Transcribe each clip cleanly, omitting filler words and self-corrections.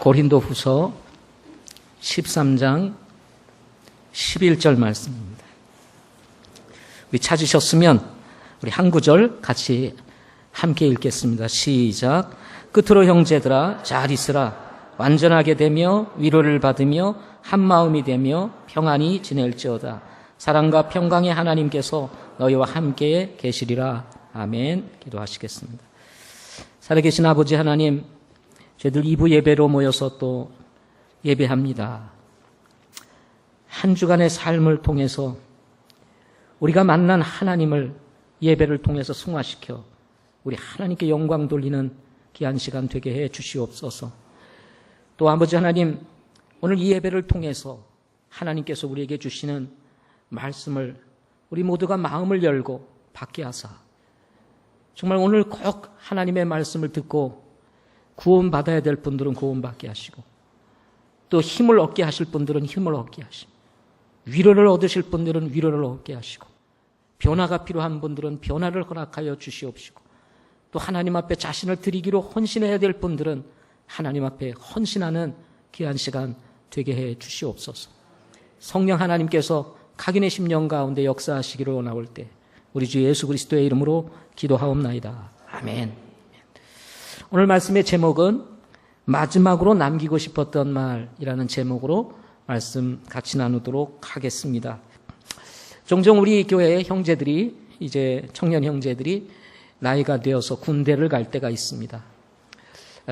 고린도후서 13장 11절 말씀입니다. 우리 찾으셨으면 우리 한 구절 같이 함께 읽겠습니다. 시작. 끝으로 형제들아 잘 있으라. 완전하게 되며 위로를 받으며 한 마음이 되며 평안히 지낼지어다. 사랑과 평강의 하나님께서 너희와 함께 계시리라. 아멘. 기도하시겠습니다. 살아계신 아버지 하나님, 저희들 2부 예배로 모여서 또 예배합니다. 한 주간의 삶을 통해서 우리가 만난 하나님을 예배를 통해서 승화시켜 우리 하나님께 영광 돌리는 귀한 시간 되게 해 주시옵소서. 또 아버지 하나님, 오늘 이 예배를 통해서 하나님께서 우리에게 주시는 말씀을 우리 모두가 마음을 열고 받게 하사 정말 오늘 꼭 하나님의 말씀을 듣고 구원받아야 될 분들은 구원받게 하시고 또 힘을 얻게 하실 분들은 힘을 얻게 하시고 위로를 얻으실 분들은 위로를 얻게 하시고 변화가 필요한 분들은 변화를 허락하여 주시옵시고 또 하나님 앞에 자신을 드리기로 헌신해야 될 분들은 하나님 앞에 헌신하는 귀한 시간 되게 해 주시옵소서. 성령 하나님께서 각인의 심령 가운데 역사하시기를 원하올 때 우리 주 예수 그리스도의 이름으로 기도하옵나이다. 아멘. 오늘 말씀의 제목은 마지막으로 남기고 싶었던 말이라는 제목으로 말씀 같이 나누도록 하겠습니다. 종종 우리 교회의 형제들이, 이제 청년 형제들이 나이가 되어서 군대를 갈 때가 있습니다.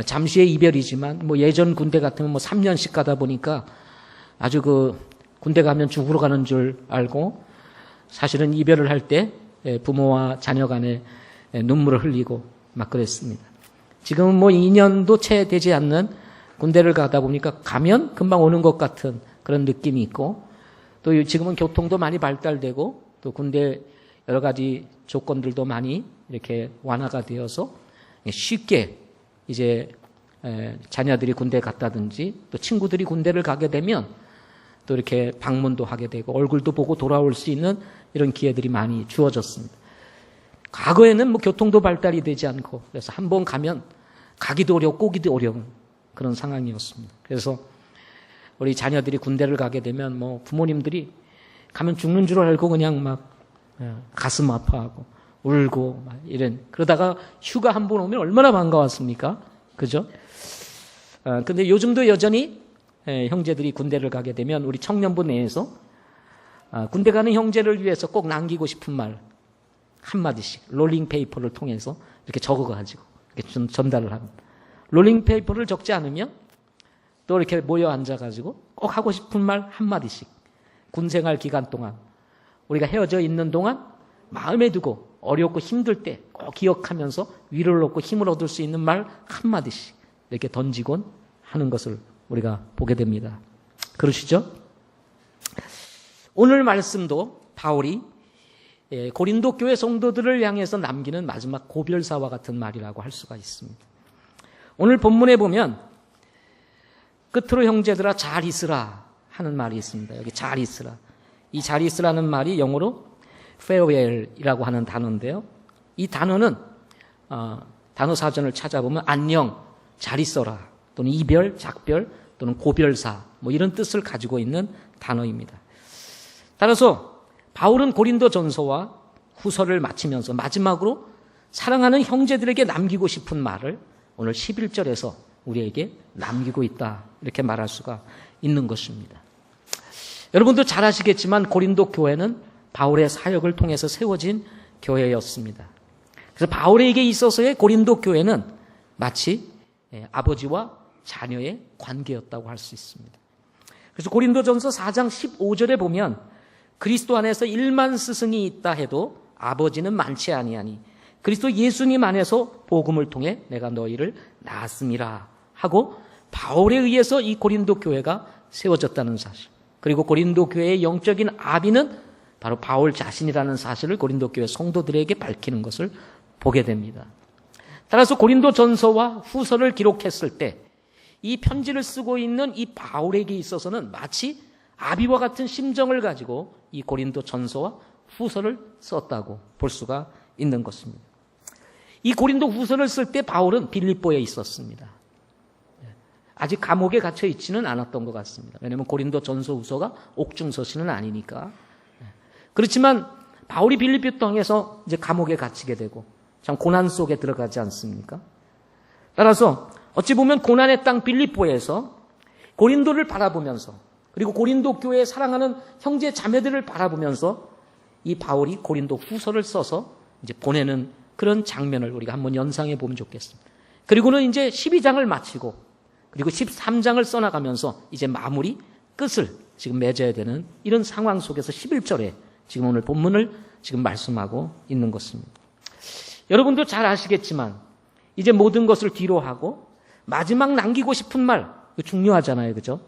잠시의 이별이지만 예전 군대 같으면 3년씩 가다 보니까 아주 군대 가면 죽으러 가는 줄 알고 사실은 이별을 할 때 부모와 자녀 간에 눈물을 흘리고 막 그랬습니다. 지금은 2년도 채 되지 않는 군대를 가다 보니까 가면 금방 오는 것 같은 그런 느낌이 있고 또 지금은 교통도 많이 발달되고 또 군대 여러 가지 조건들도 많이 이렇게 완화가 되어서 쉽게 이제 자녀들이 군대 갔다든지 또 친구들이 군대를 가게 되면 또 이렇게 방문도 하게 되고 얼굴도 보고 돌아올 수 있는 이런 기회들이 많이 주어졌습니다. 과거에는 교통도 발달이 되지 않고 그래서 한번 가면 가기도 어렵고 오기도 어려운 그런 상황이었습니다. 그래서 우리 자녀들이 군대를 가게 되면 부모님들이 가면 죽는 줄 알고 그냥 막 가슴 아파하고 울고 막 이런, 그러다가 휴가 한 번 오면 얼마나 반가웠습니까? 그죠? 근데 요즘도 여전히 형제들이 군대를 가게 되면 우리 청년부 내에서 군대 가는 형제를 위해서 꼭 남기고 싶은 말 한마디씩 롤링 페이퍼를 통해서 이렇게 적어가지고 이렇게 전달을 합니다. 롤링 페이퍼를 적지 않으면 또 이렇게 모여 앉아가지고 꼭 하고 싶은 말 한마디씩 군생활 기간 동안 우리가 헤어져 있는 동안 마음에 두고 어렵고 힘들 때 꼭 기억하면서 위로를 얻고 힘을 얻을 수 있는 말 한마디씩 이렇게 던지곤 하는 것을 우리가 보게 됩니다. 그러시죠? 오늘 말씀도 바울이 고린도 교회 성도들을 향해서 남기는 마지막 고별사와 같은 말이라고 할 수가 있습니다. 오늘 본문에 보면 끝으로 형제들아 잘 있으라 하는 말이 있습니다. 여기 잘 있으라. 이 잘 있으라는 말이 영어로 farewell이라고 하는 단어인데요. 이 단어는 단어 사전을 찾아보면 안녕, 잘 있어라 또는 이별, 작별 또는 고별사 이런 뜻을 가지고 있는 단어입니다. 따라서 바울은 고린도 전서와 후서를 마치면서 마지막으로 사랑하는 형제들에게 남기고 싶은 말을 오늘 11절에서 우리에게 남기고 있다 이렇게 말할 수가 있는 것입니다. 여러분도 잘 아시겠지만 고린도 교회는 바울의 사역을 통해서 세워진 교회였습니다. 그래서 바울에게 있어서의 고린도 교회는 마치 아버지와 자녀의 관계였다고 할 수 있습니다. 그래서 고린도전서 4장 15절에 보면 그리스도 안에서 1만 스승이 있다 해도 아버지는 많지 아니하니 그리스도 예수님 안에서 복음을 통해 내가 너희를 낳았음이라 하고 바울에 의해서 이 고린도 교회가 세워졌다는 사실, 그리고 고린도 교회의 영적인 아비는 바로 바울 자신이라는 사실을 고린도 교회 성도들에게 밝히는 것을 보게 됩니다. 따라서 고린도 전서와 후서를 기록했을 때 이 편지를 쓰고 있는 이 바울에게 있어서는 마치 아비와 같은 심정을 가지고 이 고린도 전서와 후서를 썼다고 볼 수가 있는 것입니다. 이 고린도 후서를 쓸 때 바울은 빌립보에 있었습니다. 아직 감옥에 갇혀 있지는 않았던 것 같습니다. 왜냐하면 고린도 전서후서가 옥중서신은 아니니까. 그렇지만 바울이 빌립보 땅에서 이제 감옥에 갇히게 되고 참 고난 속에 들어가지 않습니까? 따라서 어찌 보면 고난의 땅 빌립보에서 고린도를 바라보면서 그리고 고린도 교회에 사랑하는 형제 자매들을 바라보면서 이 바울이 고린도 후서를 써서 이제 보내는 그런 장면을 우리가 한번 연상해 보면 좋겠습니다. 그리고는 이제 12장을 마치고 그리고 13장을 써나가면서 이제 마무리 끝을 지금 맺어야 되는 이런 상황 속에서 11절에 지금 오늘 본문을 지금 말씀하고 있는 것입니다. 여러분도 잘 아시겠지만 이제 모든 것을 뒤로 하고 마지막 남기고 싶은 말 중요하잖아요. 그죠?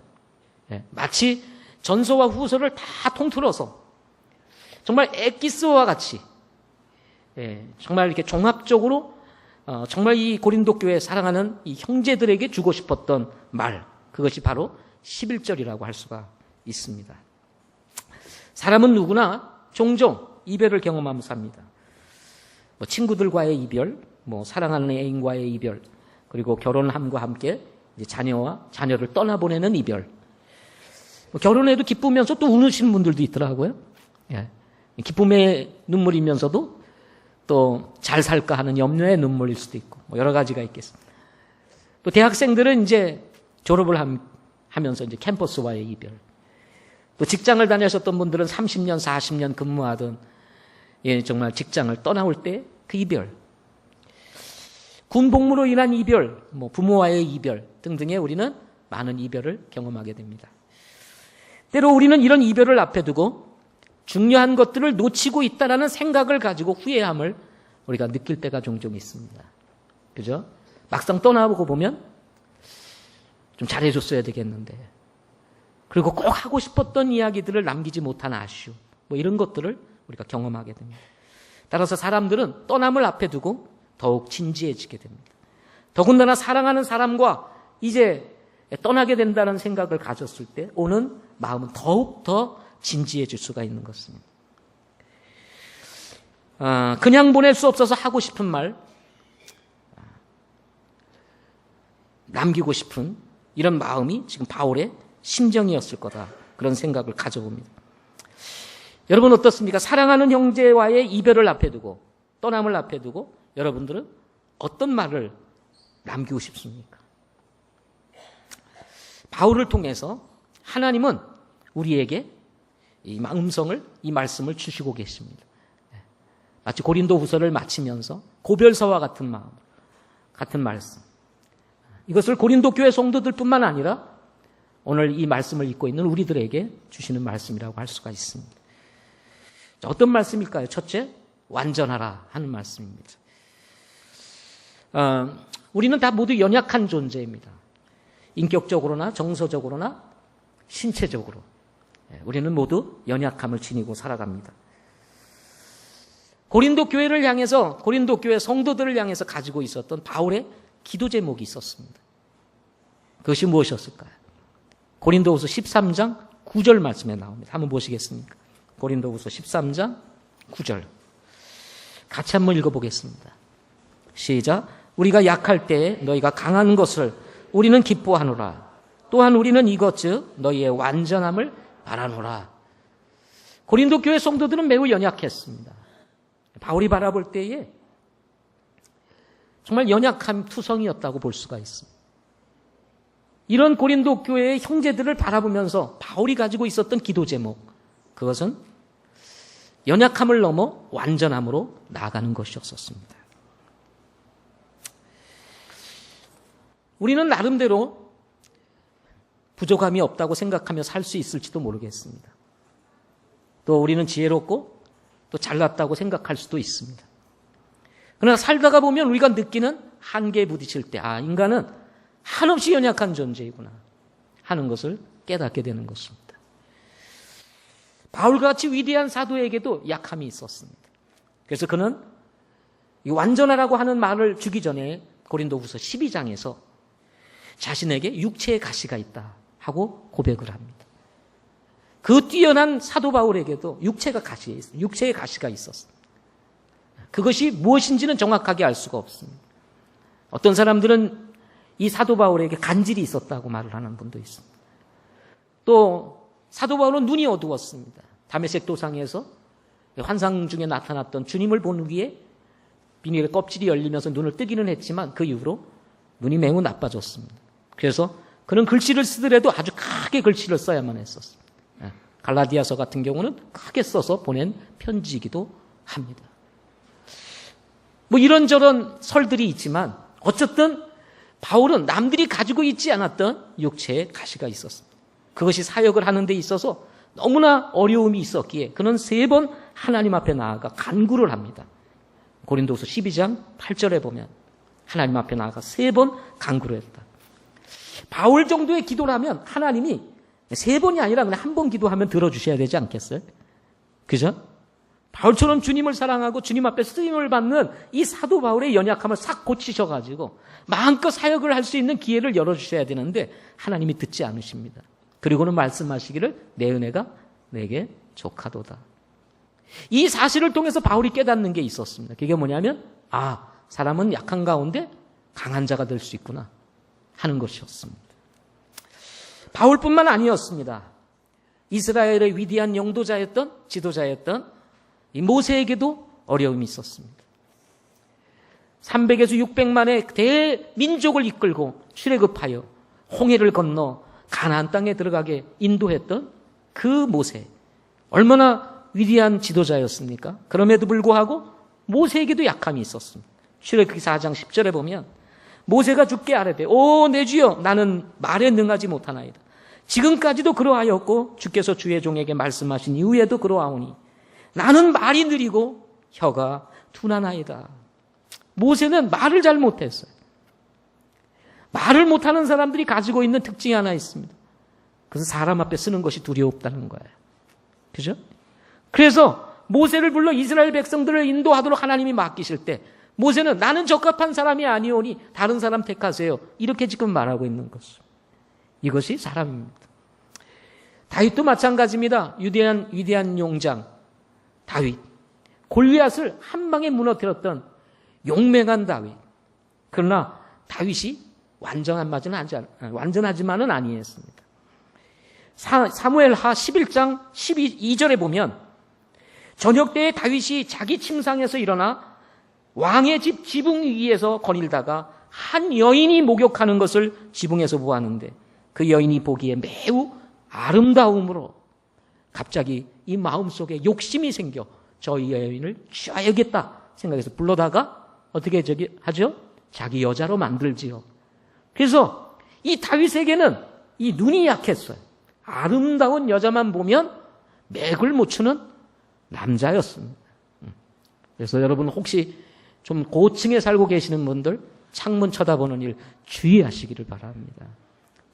예, 마치 전서와 후서를 다 통틀어서 정말 엑기스와 같이 정말 이렇게 종합적으로 정말 이 고린도 교회 사랑하는 이 형제들에게 주고 싶었던 말, 그것이 바로 11절이라고 할 수가 있습니다. 사람은 누구나 종종 이별을 경험하면서 삽니다. 뭐 친구들과의 이별, 뭐 사랑하는 애인과의 이별, 그리고 결혼함과 함께 이제 자녀를 떠나보내는 이별. 뭐 결혼해도 기쁘면서 또 우시는 분들도 있더라고요. 예. 기쁨의 눈물이면서도 또 잘 살까 하는 염려의 눈물일 수도 있고 뭐 여러 가지가 있겠습니다. 또 대학생들은 이제 졸업을 하면서 이제 캠퍼스와의 이별. 또 직장을 다니셨던 분들은 30년, 40년 근무하던 정말 직장을 떠나올 때 그 이별. 군 복무로 인한 이별, 뭐 부모와의 이별 등등의 우리는 많은 이별을 경험하게 됩니다. 때로 우리는 이런 이별을 앞에 두고 중요한 것들을 놓치고 있다라는 생각을 가지고 후회함을 우리가 느낄 때가 종종 있습니다. 그죠? 막상 떠나보고 보면 좀 잘해줬어야 되겠는데, 그리고 꼭 하고 싶었던 이야기들을 남기지 못한 아쉬움, 뭐 이런 것들을 우리가 경험하게 됩니다. 따라서 사람들은 떠남을 앞에 두고 더욱 진지해지게 됩니다. 더군다나 사랑하는 사람과 이제 떠나게 된다는 생각을 가졌을 때 오는 마음은 더욱 더 진지해질 수가 있는 것입니다. 그냥 보낼 수 없어서 하고 싶은 말, 남기고 싶은 이런 마음이 지금 바울의 심정이었을 거다. 그런 생각을 가져봅니다. 여러분 어떻습니까? 사랑하는 형제와의 이별을 앞에 두고 떠남을 앞에 두고 여러분들은 어떤 말을 남기고 싶습니까? 바울을 통해서 하나님은 우리에게 이 음성을, 이 말씀을 주시고 계십니다. 마치 고린도 후서를 마치면서 고별서와 같은 마음, 같은 말씀. 이것을 고린도 교회 성도들뿐만 아니라 오늘 이 말씀을 읽고 있는 우리들에게 주시는 말씀이라고 할 수가 있습니다. 어떤 말씀일까요? 첫째, 완전하라 하는 말씀입니다. 우리는 다 모두 연약한 존재입니다. 인격적으로나 정서적으로나 신체적으로 우리는 모두 연약함을 지니고 살아갑니다. 고린도 교회를 향해서, 고린도 교회 성도들을 향해서 가지고 있었던 바울의 기도 제목이 있었습니다. 그것이 무엇이었을까요? 고린도후서 13장 9절 말씀에 나옵니다. 한번 보시겠습니까? 고린도후서 13장 9절. 같이 한번 읽어보겠습니다. 시작. 우리가 약할 때에 너희가 강한 것을 우리는 기뻐하노라. 또한 우리는 이것 즉 너희의 완전함을 바라노라. 고린도 교회 성도들은 매우 연약했습니다. 바울이 바라볼 때에 정말 연약한 투성이었다고 볼 수가 있습니다. 이런 고린도 교회의 형제들을 바라보면서 바울이 가지고 있었던 기도 제목, 그것은 연약함을 넘어 완전함으로 나아가는 것이었습니다. 우리는 나름대로 부족함이 없다고 생각하며 살 수 있을지도 모르겠습니다. 또 우리는 지혜롭고 또 잘났다고 생각할 수도 있습니다. 그러나 살다가 보면 우리가 느끼는 한계에 부딪힐 때, 인간은 한없이 연약한 존재이구나 하는 것을 깨닫게 되는 것입니다. 바울같이 위대한 사도에게도 약함이 있었습니다. 그래서 그는 이 완전하라고 하는 말을 주기 전에 고린도후서 12장에서 자신에게 육체의 가시가 있다 하고 고백을 합니다. 그 뛰어난 사도 바울에게도 육체의 가시가 있었습니다. 그것이 무엇인지는 정확하게 알 수가 없습니다. 어떤 사람들은 이 사도 바울에게 간질이 있었다고 말을 하는 분도 있습니다. 또 사도 바울은 눈이 어두웠습니다. 다메섹 도상에서 환상 중에 나타났던 주님을 본 후에 비닐의 껍질이 열리면서 눈을 뜨기는 했지만 그 이후로 눈이 매우 나빠졌습니다. 그래서 그는 글씨를 쓰더라도 아주 크게 글씨를 써야만 했었습니다. 갈라디아서 같은 경우는 크게 써서 보낸 편지이기도 합니다. 뭐 이런저런 설들이 있지만 어쨌든 바울은 남들이 가지고 있지 않았던 육체의 가시가 있었습니다. 그것이 사역을 하는 데 있어서 너무나 어려움이 있었기에 그는 3번 하나님 앞에 나아가 간구를 합니다. 고린도서 12장 8절에 보면 하나님 앞에 나아가 3번 간구를 했다. 바울 정도의 기도를 하면 하나님이 3번이 아니라 그냥 1번 기도하면 들어주셔야 되지 않겠어요? 그죠? 바울처럼 주님을 사랑하고 주님 앞에 쓰임을 받는 이 사도 바울의 연약함을 싹 고치셔가지고 마음껏 사역을 할 수 있는 기회를 열어주셔야 되는데 하나님이 듣지 않으십니다. 그리고는 말씀하시기를 내 은혜가 내게 족하도다. 이 사실을 통해서 바울이 깨닫는 게 있었습니다. 그게 뭐냐면 사람은 약한 가운데 강한 자가 될 수 있구나 하는 것이었습니다. 바울뿐만 아니었습니다. 이스라엘의 위대한 영도자였던 지도자였던 이 모세에게도 어려움이 있었습니다. 300에서 600만의 대민족을 이끌고 출애굽하여 홍해를 건너 가나안 땅에 들어가게 인도했던 그 모세, 얼마나 위대한 지도자였습니까? 그럼에도 불구하고 모세에게도 약함이 있었습니다. 출애굽기 4장 10절에 보면 모세가 주께 아뢰되 오 내 주여 나는 말에 능하지 못하나이다. 지금까지도 그러하였고 주께서 주의 종에게 말씀하신 이후에도 그러하오니 나는 말이 느리고 혀가 둔하나이다. 모세는 말을 잘 못했어요. 말을 못하는 사람들이 가지고 있는 특징이 하나 있습니다. 그래서 사람 앞에 쓰는 것이 두려웠다는 거예요. 그죠? 그래서 모세를 불러 이스라엘 백성들을 인도하도록 하나님이 맡기실 때 모세는 나는 적합한 사람이 아니오니 다른 사람 택하세요. 이렇게 지금 말하고 있는 것입니다. 이것이 사람입니다. 다윗도 마찬가지입니다. 위대한 용장 다윗. 골리앗을 한 방에 무너뜨렸던 용맹한 다윗. 그러나 다윗이 완전하지만은 아니었습니다. 사무엘하 11장 12절에 보면 저녁 때에 다윗이 자기 침상에서 일어나 왕의 집 지붕 위에서 거닐다가 한 여인이 목욕하는 것을 지붕에서 보았는데 그 여인이 보기에 매우 아름다움으로 갑자기 이 마음속에 욕심이 생겨 저 여인을 취하야겠다 생각해서 불러다가 어떻게 하죠? 자기 여자로 만들지요. 그래서 이 다윗에게는 이 눈이 약했어요. 아름다운 여자만 보면 맥을 못 추는 남자였습니다. 그래서 여러분 혹시 좀 고층에 살고 계시는 분들 창문 쳐다보는 일 주의하시기를 바랍니다.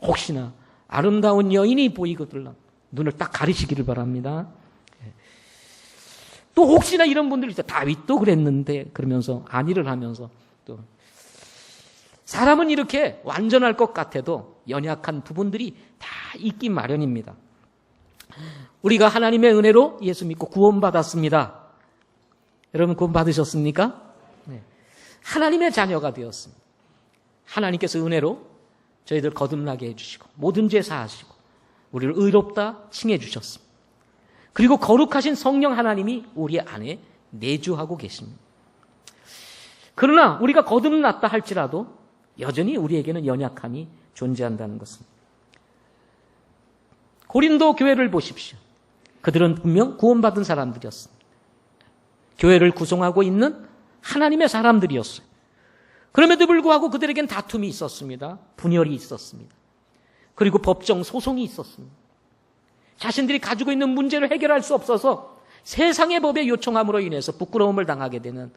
혹시나 아름다운 여인이 보이거든 눈을 딱 가리시기를 바랍니다. 또 혹시나 이런 분들 있어요. 다윗도 그랬는데 그러면서 안일을 하면서 또 사람은 이렇게 완전할 것 같아도 연약한 부분들이 다 있기 마련입니다. 우리가 하나님의 은혜로 예수 믿고 구원받았습니다. 여러분 구원 받으셨습니까? 네. 하나님의 자녀가 되었습니다. 하나님께서 은혜로 저희들 거듭나게 해주시고 모든 죄 사하시고 우리를 의롭다 칭해 주셨습니다. 그리고 거룩하신 성령 하나님이 우리 안에 내주하고 계십니다. 그러나 우리가 거듭났다 할지라도 여전히 우리에게는 연약함이 존재한다는 것입니다. 고린도 교회를 보십시오. 그들은 분명 구원받은 사람들이었습니다. 교회를 구성하고 있는 하나님의 사람들이었어요. 그럼에도 불구하고 그들에겐 다툼이 있었습니다. 분열이 있었습니다. 그리고 법정 소송이 있었습니다. 자신들이 가지고 있는 문제를 해결할 수 없어서 세상의 법에 요청함으로 인해서 부끄러움을 당하게 되는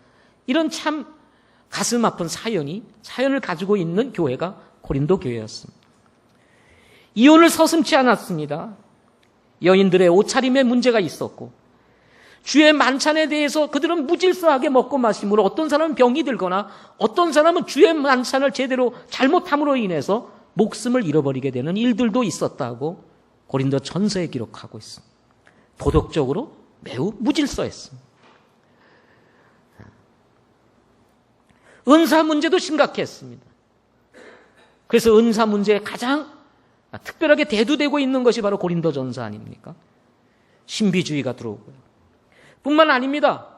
이런 참 가슴 아픈 사연을 가지고 있는 교회가 고린도 교회였습니다. 이혼을 서슴지 않았습니다. 여인들의 옷차림에 문제가 있었고 주의 만찬에 대해서 그들은 무질서하게 먹고 마심으로 어떤 사람은 병이 들거나 어떤 사람은 주의 만찬을 제대로 잘못함으로 인해서 목숨을 잃어버리게 되는 일들도 있었다고 고린도 전서에 기록하고 있습니다. 도덕적으로 매우 무질서했습니다. 은사 문제도 심각했습니다. 그래서 은사 문제에 가장 특별하게 대두되고 있는 것이 바로 고린도전서 아닙니까? 신비주의가 들어오고요. 뿐만 아닙니다.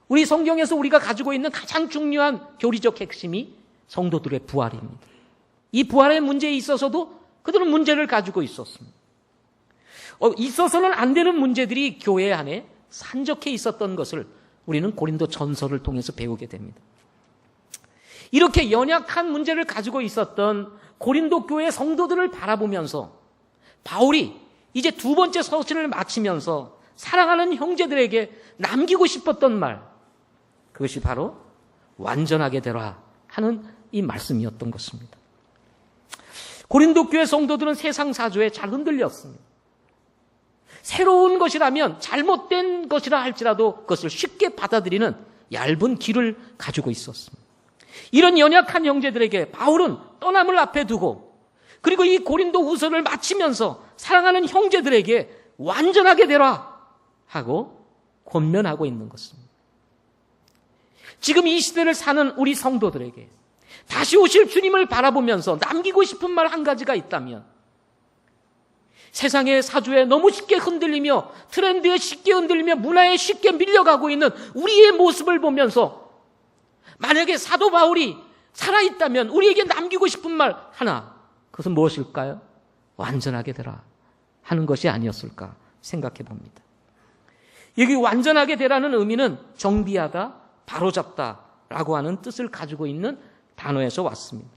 우리 성경에서 우리가 가지고 있는 가장 중요한 교리적 핵심이 성도들의 부활입니다. 이 부활의 문제에 있어서도 그들은 문제를 가지고 있었습니다. 있어서는 안 되는 문제들이 교회 안에 산적해 있었던 것을 우리는 고린도 전서를 통해서 배우게 됩니다. 이렇게 연약한 문제를 가지고 있었던 고린도 교회 성도들을 바라보면서 바울이 이제 두 번째 서신을 마치면서 사랑하는 형제들에게 남기고 싶었던 말, 그것이 바로 완전하게 되라 하는 이 말씀이었던 것입니다. 고린도 교회 성도들은 세상 사조에 잘 흔들렸습니다. 새로운 것이라면 잘못된 것이라 할지라도 그것을 쉽게 받아들이는 얇은 귀를 가지고 있었습니다. 이런 연약한 형제들에게 바울은 떠남을 앞에 두고 그리고 이 고린도 후서를 마치면서 사랑하는 형제들에게 완전하게 되라 하고 권면하고 있는 것입니다. 지금 이 시대를 사는 우리 성도들에게 다시 오실 주님을 바라보면서 남기고 싶은 말 한 가지가 있다면, 세상의 사주에 너무 쉽게 흔들리며 트렌드에 쉽게 흔들리며 문화에 쉽게 밀려가고 있는 우리의 모습을 보면서 만약에 사도 바울이 살아있다면 우리에게 남기고 싶은 말 하나, 그것은 무엇일까요? 완전하게 되라 하는 것이 아니었을까 생각해 봅니다. 여기 완전하게 되라는 의미는 정비하다, 바로잡다라고 하는 뜻을 가지고 있는 단어에서 왔습니다.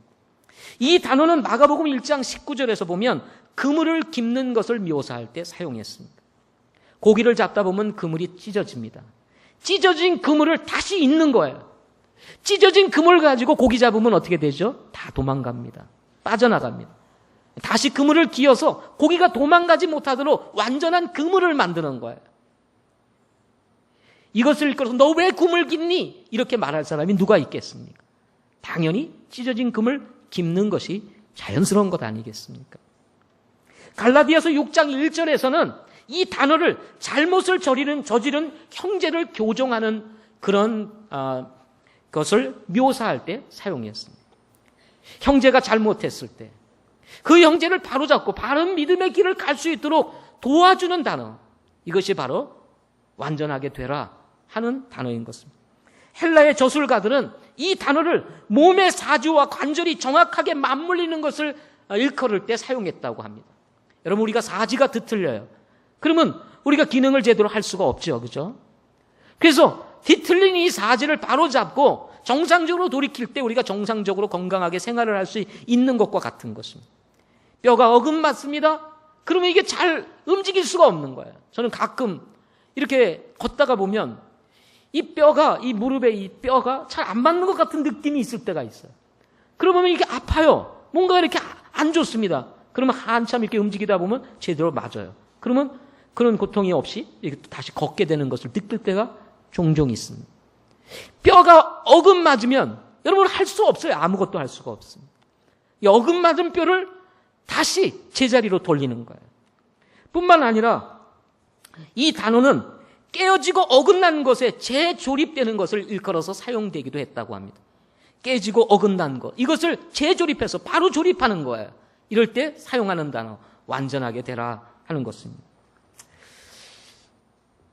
이 단어는 마가복음 1장 19절에서 보면 그물을 깁는 것을 묘사할 때 사용했습니다. 고기를 잡다 보면 그물이 찢어집니다. 찢어진 그물을 다시 잇는 거예요. 찢어진 그물 가지고 고기 잡으면 어떻게 되죠? 다 도망갑니다. 빠져나갑니다. 다시 그물을 기어서 고기가 도망가지 못하도록 완전한 그물을 만드는 거예요. 이것을 읽고서 너 왜 그물 깁니? 이렇게 말할 사람이 누가 있겠습니까? 당연히 찢어진 그물 깁는 것이 자연스러운 것 아니겠습니까? 갈라디아서 6장 1절에서는 이 단어를 잘못을 저지른 형제를 교정하는 그런 것을 묘사할 때 사용했습니다. 형제가 잘못했을 때 그 형제를 바로잡고 바른 믿음의 길을 갈 수 있도록 도와주는 단어, 이것이 바로 완전하게 되라 하는 단어인 것입니다. 헬라의 저술가들은 이 단어를 몸의 사주와 관절이 정확하게 맞물리는 것을 일컬을 때 사용했다고 합니다. 여러분, 우리가 사지가 뒤틀려요. 그러면 우리가 기능을 제대로 할 수가 없죠. 그죠? 그래서 뒤틀린 이 사지를 바로잡고 정상적으로 돌이킬 때 우리가 정상적으로 건강하게 생활을 할 수 있는 것과 같은 것입니다. 뼈가 어긋맞습니다. 그러면 이게 잘 움직일 수가 없는 거예요. 저는 가끔 이렇게 걷다가 보면 이 뼈가, 이 무릎에 이 뼈가 잘 안 맞는 것 같은 느낌이 있을 때가 있어요. 그러면 이게 아파요. 뭔가 이렇게 안 좋습니다. 그러면 한참 이렇게 움직이다 보면 제대로 맞아요. 그러면 그런 고통이 없이 이렇게 다시 걷게 되는 것을 느낄 때가 종종 있습니다. 뼈가 어긋맞으면 여러분 할 수 없어요. 아무것도 할 수가 없습니다. 이 어긋맞은 뼈를 다시 제자리로 돌리는 거예요. 뿐만 아니라 이 단어는 깨어지고 어긋난 것에 재조립되는 것을 일컬어서 사용되기도 했다고 합니다. 깨지고 어긋난 것, 이것을 재조립해서 바로 조립하는 거예요. 이럴 때 사용하는 단어, 완전하게 되라 하는 것입니다.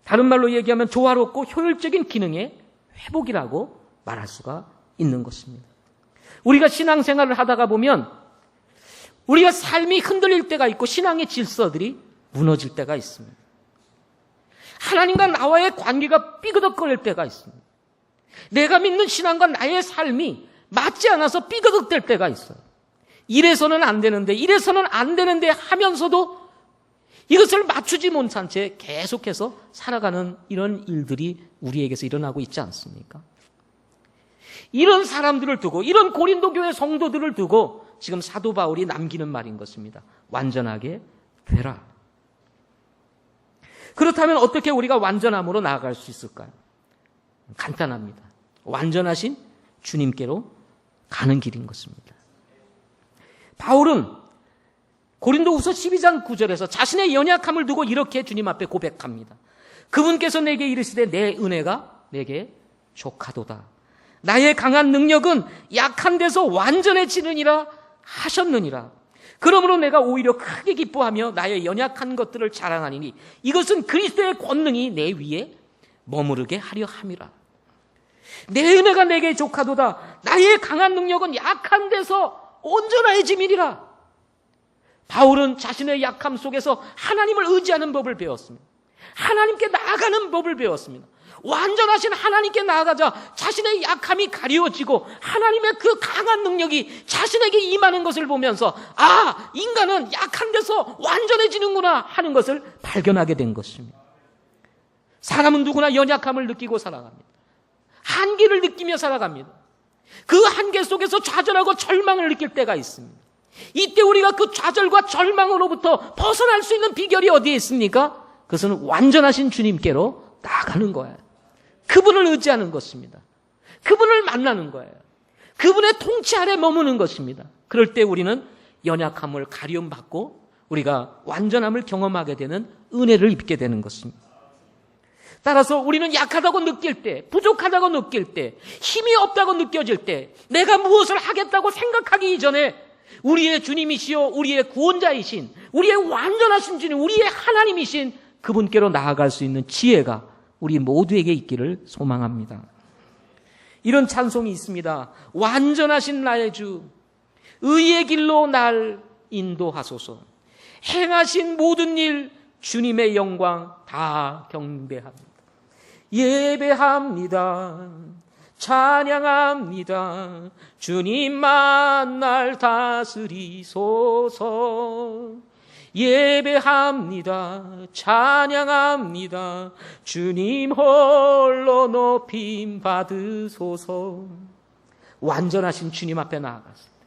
다른 말로 얘기하면 조화롭고 효율적인 기능의 회복이라고 말할 수가 있는 것입니다. 우리가 신앙생활을 하다가 보면 우리가 삶이 흔들릴 때가 있고 신앙의 질서들이 무너질 때가 있습니다. 하나님과 나와의 관계가 삐그덕거릴 때가 있습니다. 내가 믿는 신앙과 나의 삶이 맞지 않아서 삐그덕될 때가 있어요. 이래서는 안 되는데 하면서도 이것을 맞추지 못한 채 계속해서 살아가는 이런 일들이 우리에게서 일어나고 있지 않습니까? 이런 사람들을 두고, 이런 고린도 교회 성도들을 두고 지금 사도 바울이 남기는 말인 것입니다. 완전하게 되라. 그렇다면 어떻게 우리가 완전함으로 나아갈 수 있을까요? 간단합니다. 완전하신 주님께로 가는 길인 것입니다. 바울은 고린도후서 12장 9절에서 자신의 연약함을 두고 이렇게 주님 앞에 고백합니다. 그분께서 내게 이르시되 내 은혜가 내게 족하도다. 나의 강한 능력은 약한 데서 완전해지느니라 하셨느니라. 그러므로 내가 오히려 크게 기뻐하며 나의 연약한 것들을 자랑하니니 이것은 그리스도의 권능이 내 위에 머무르게 하려 함이라. 내 은혜가 내게 족하도다. 나의 강한 능력은 약한 데서 온전해짐이니라. 바울은 자신의 약함 속에서 하나님을 의지하는 법을 배웠습니다. 하나님께 나아가는 법을 배웠습니다. 완전하신 하나님께 나아가자 자신의 약함이 가리워지고 하나님의 그 강한 능력이 자신에게 임하는 것을 보면서 인간은 약한 데서 완전해지는구나 하는 것을 발견하게 된 것입니다. 사람은 누구나 연약함을 느끼고 살아갑니다. 한계를 느끼며 살아갑니다. 그 한계 속에서 좌절하고 절망을 느낄 때가 있습니다. 이때 우리가 그 좌절과 절망으로부터 벗어날 수 있는 비결이 어디에 있습니까? 그것은 완전하신 주님께로 나아가는 거예요. 그분을 의지하는 것입니다. 그분을 만나는 거예요. 그분의 통치 아래 머무는 것입니다. 그럴 때 우리는 연약함을 가리움받고 우리가 완전함을 경험하게 되는 은혜를 입게 되는 것입니다. 따라서 우리는 약하다고 느낄 때, 부족하다고 느낄 때, 힘이 없다고 느껴질 때, 내가 무엇을 하겠다고 생각하기 이전에 우리의 주님이시여 우리의 구원자이신, 우리의 완전하신 주님, 우리의 하나님이신 그분께로 나아갈 수 있는 지혜가 우리 모두에게 있기를 소망합니다. 이런 찬송이 있습니다. 완전하신 나의 주, 의의 길로 날 인도하소서. 행하신 모든 일 주님의 영광 다 경배합니다. 예배합니다. 찬양합니다. 주님만 날 다스리소서. 예배합니다. 찬양합니다. 주님 홀로 높임 받으소서. 완전하신 주님 앞에 나아갔습니다.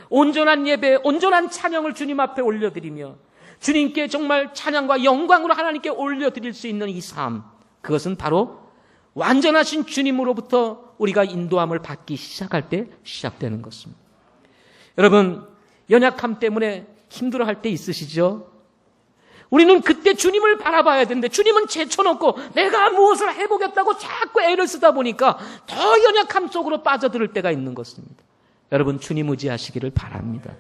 온전한 예배, 온전한 찬양을 주님 앞에 올려드리며 주님께 정말 찬양과 영광으로 하나님께 올려드릴 수 있는 이 삶, 그것은 바로 완전하신 주님으로부터 우리가 인도함을 받기 시작할 때 시작되는 것입니다. 여러분, 연약함 때문에 힘들어할 때 있으시죠? 우리는 그때 주님을 바라봐야 되는데 주님은 제쳐놓고 내가 무엇을 해보겠다고 자꾸 애를 쓰다 보니까 더 연약함 속으로 빠져들 때가 있는 것입니다. 여러분, 주님 의지하시기를 바랍니다.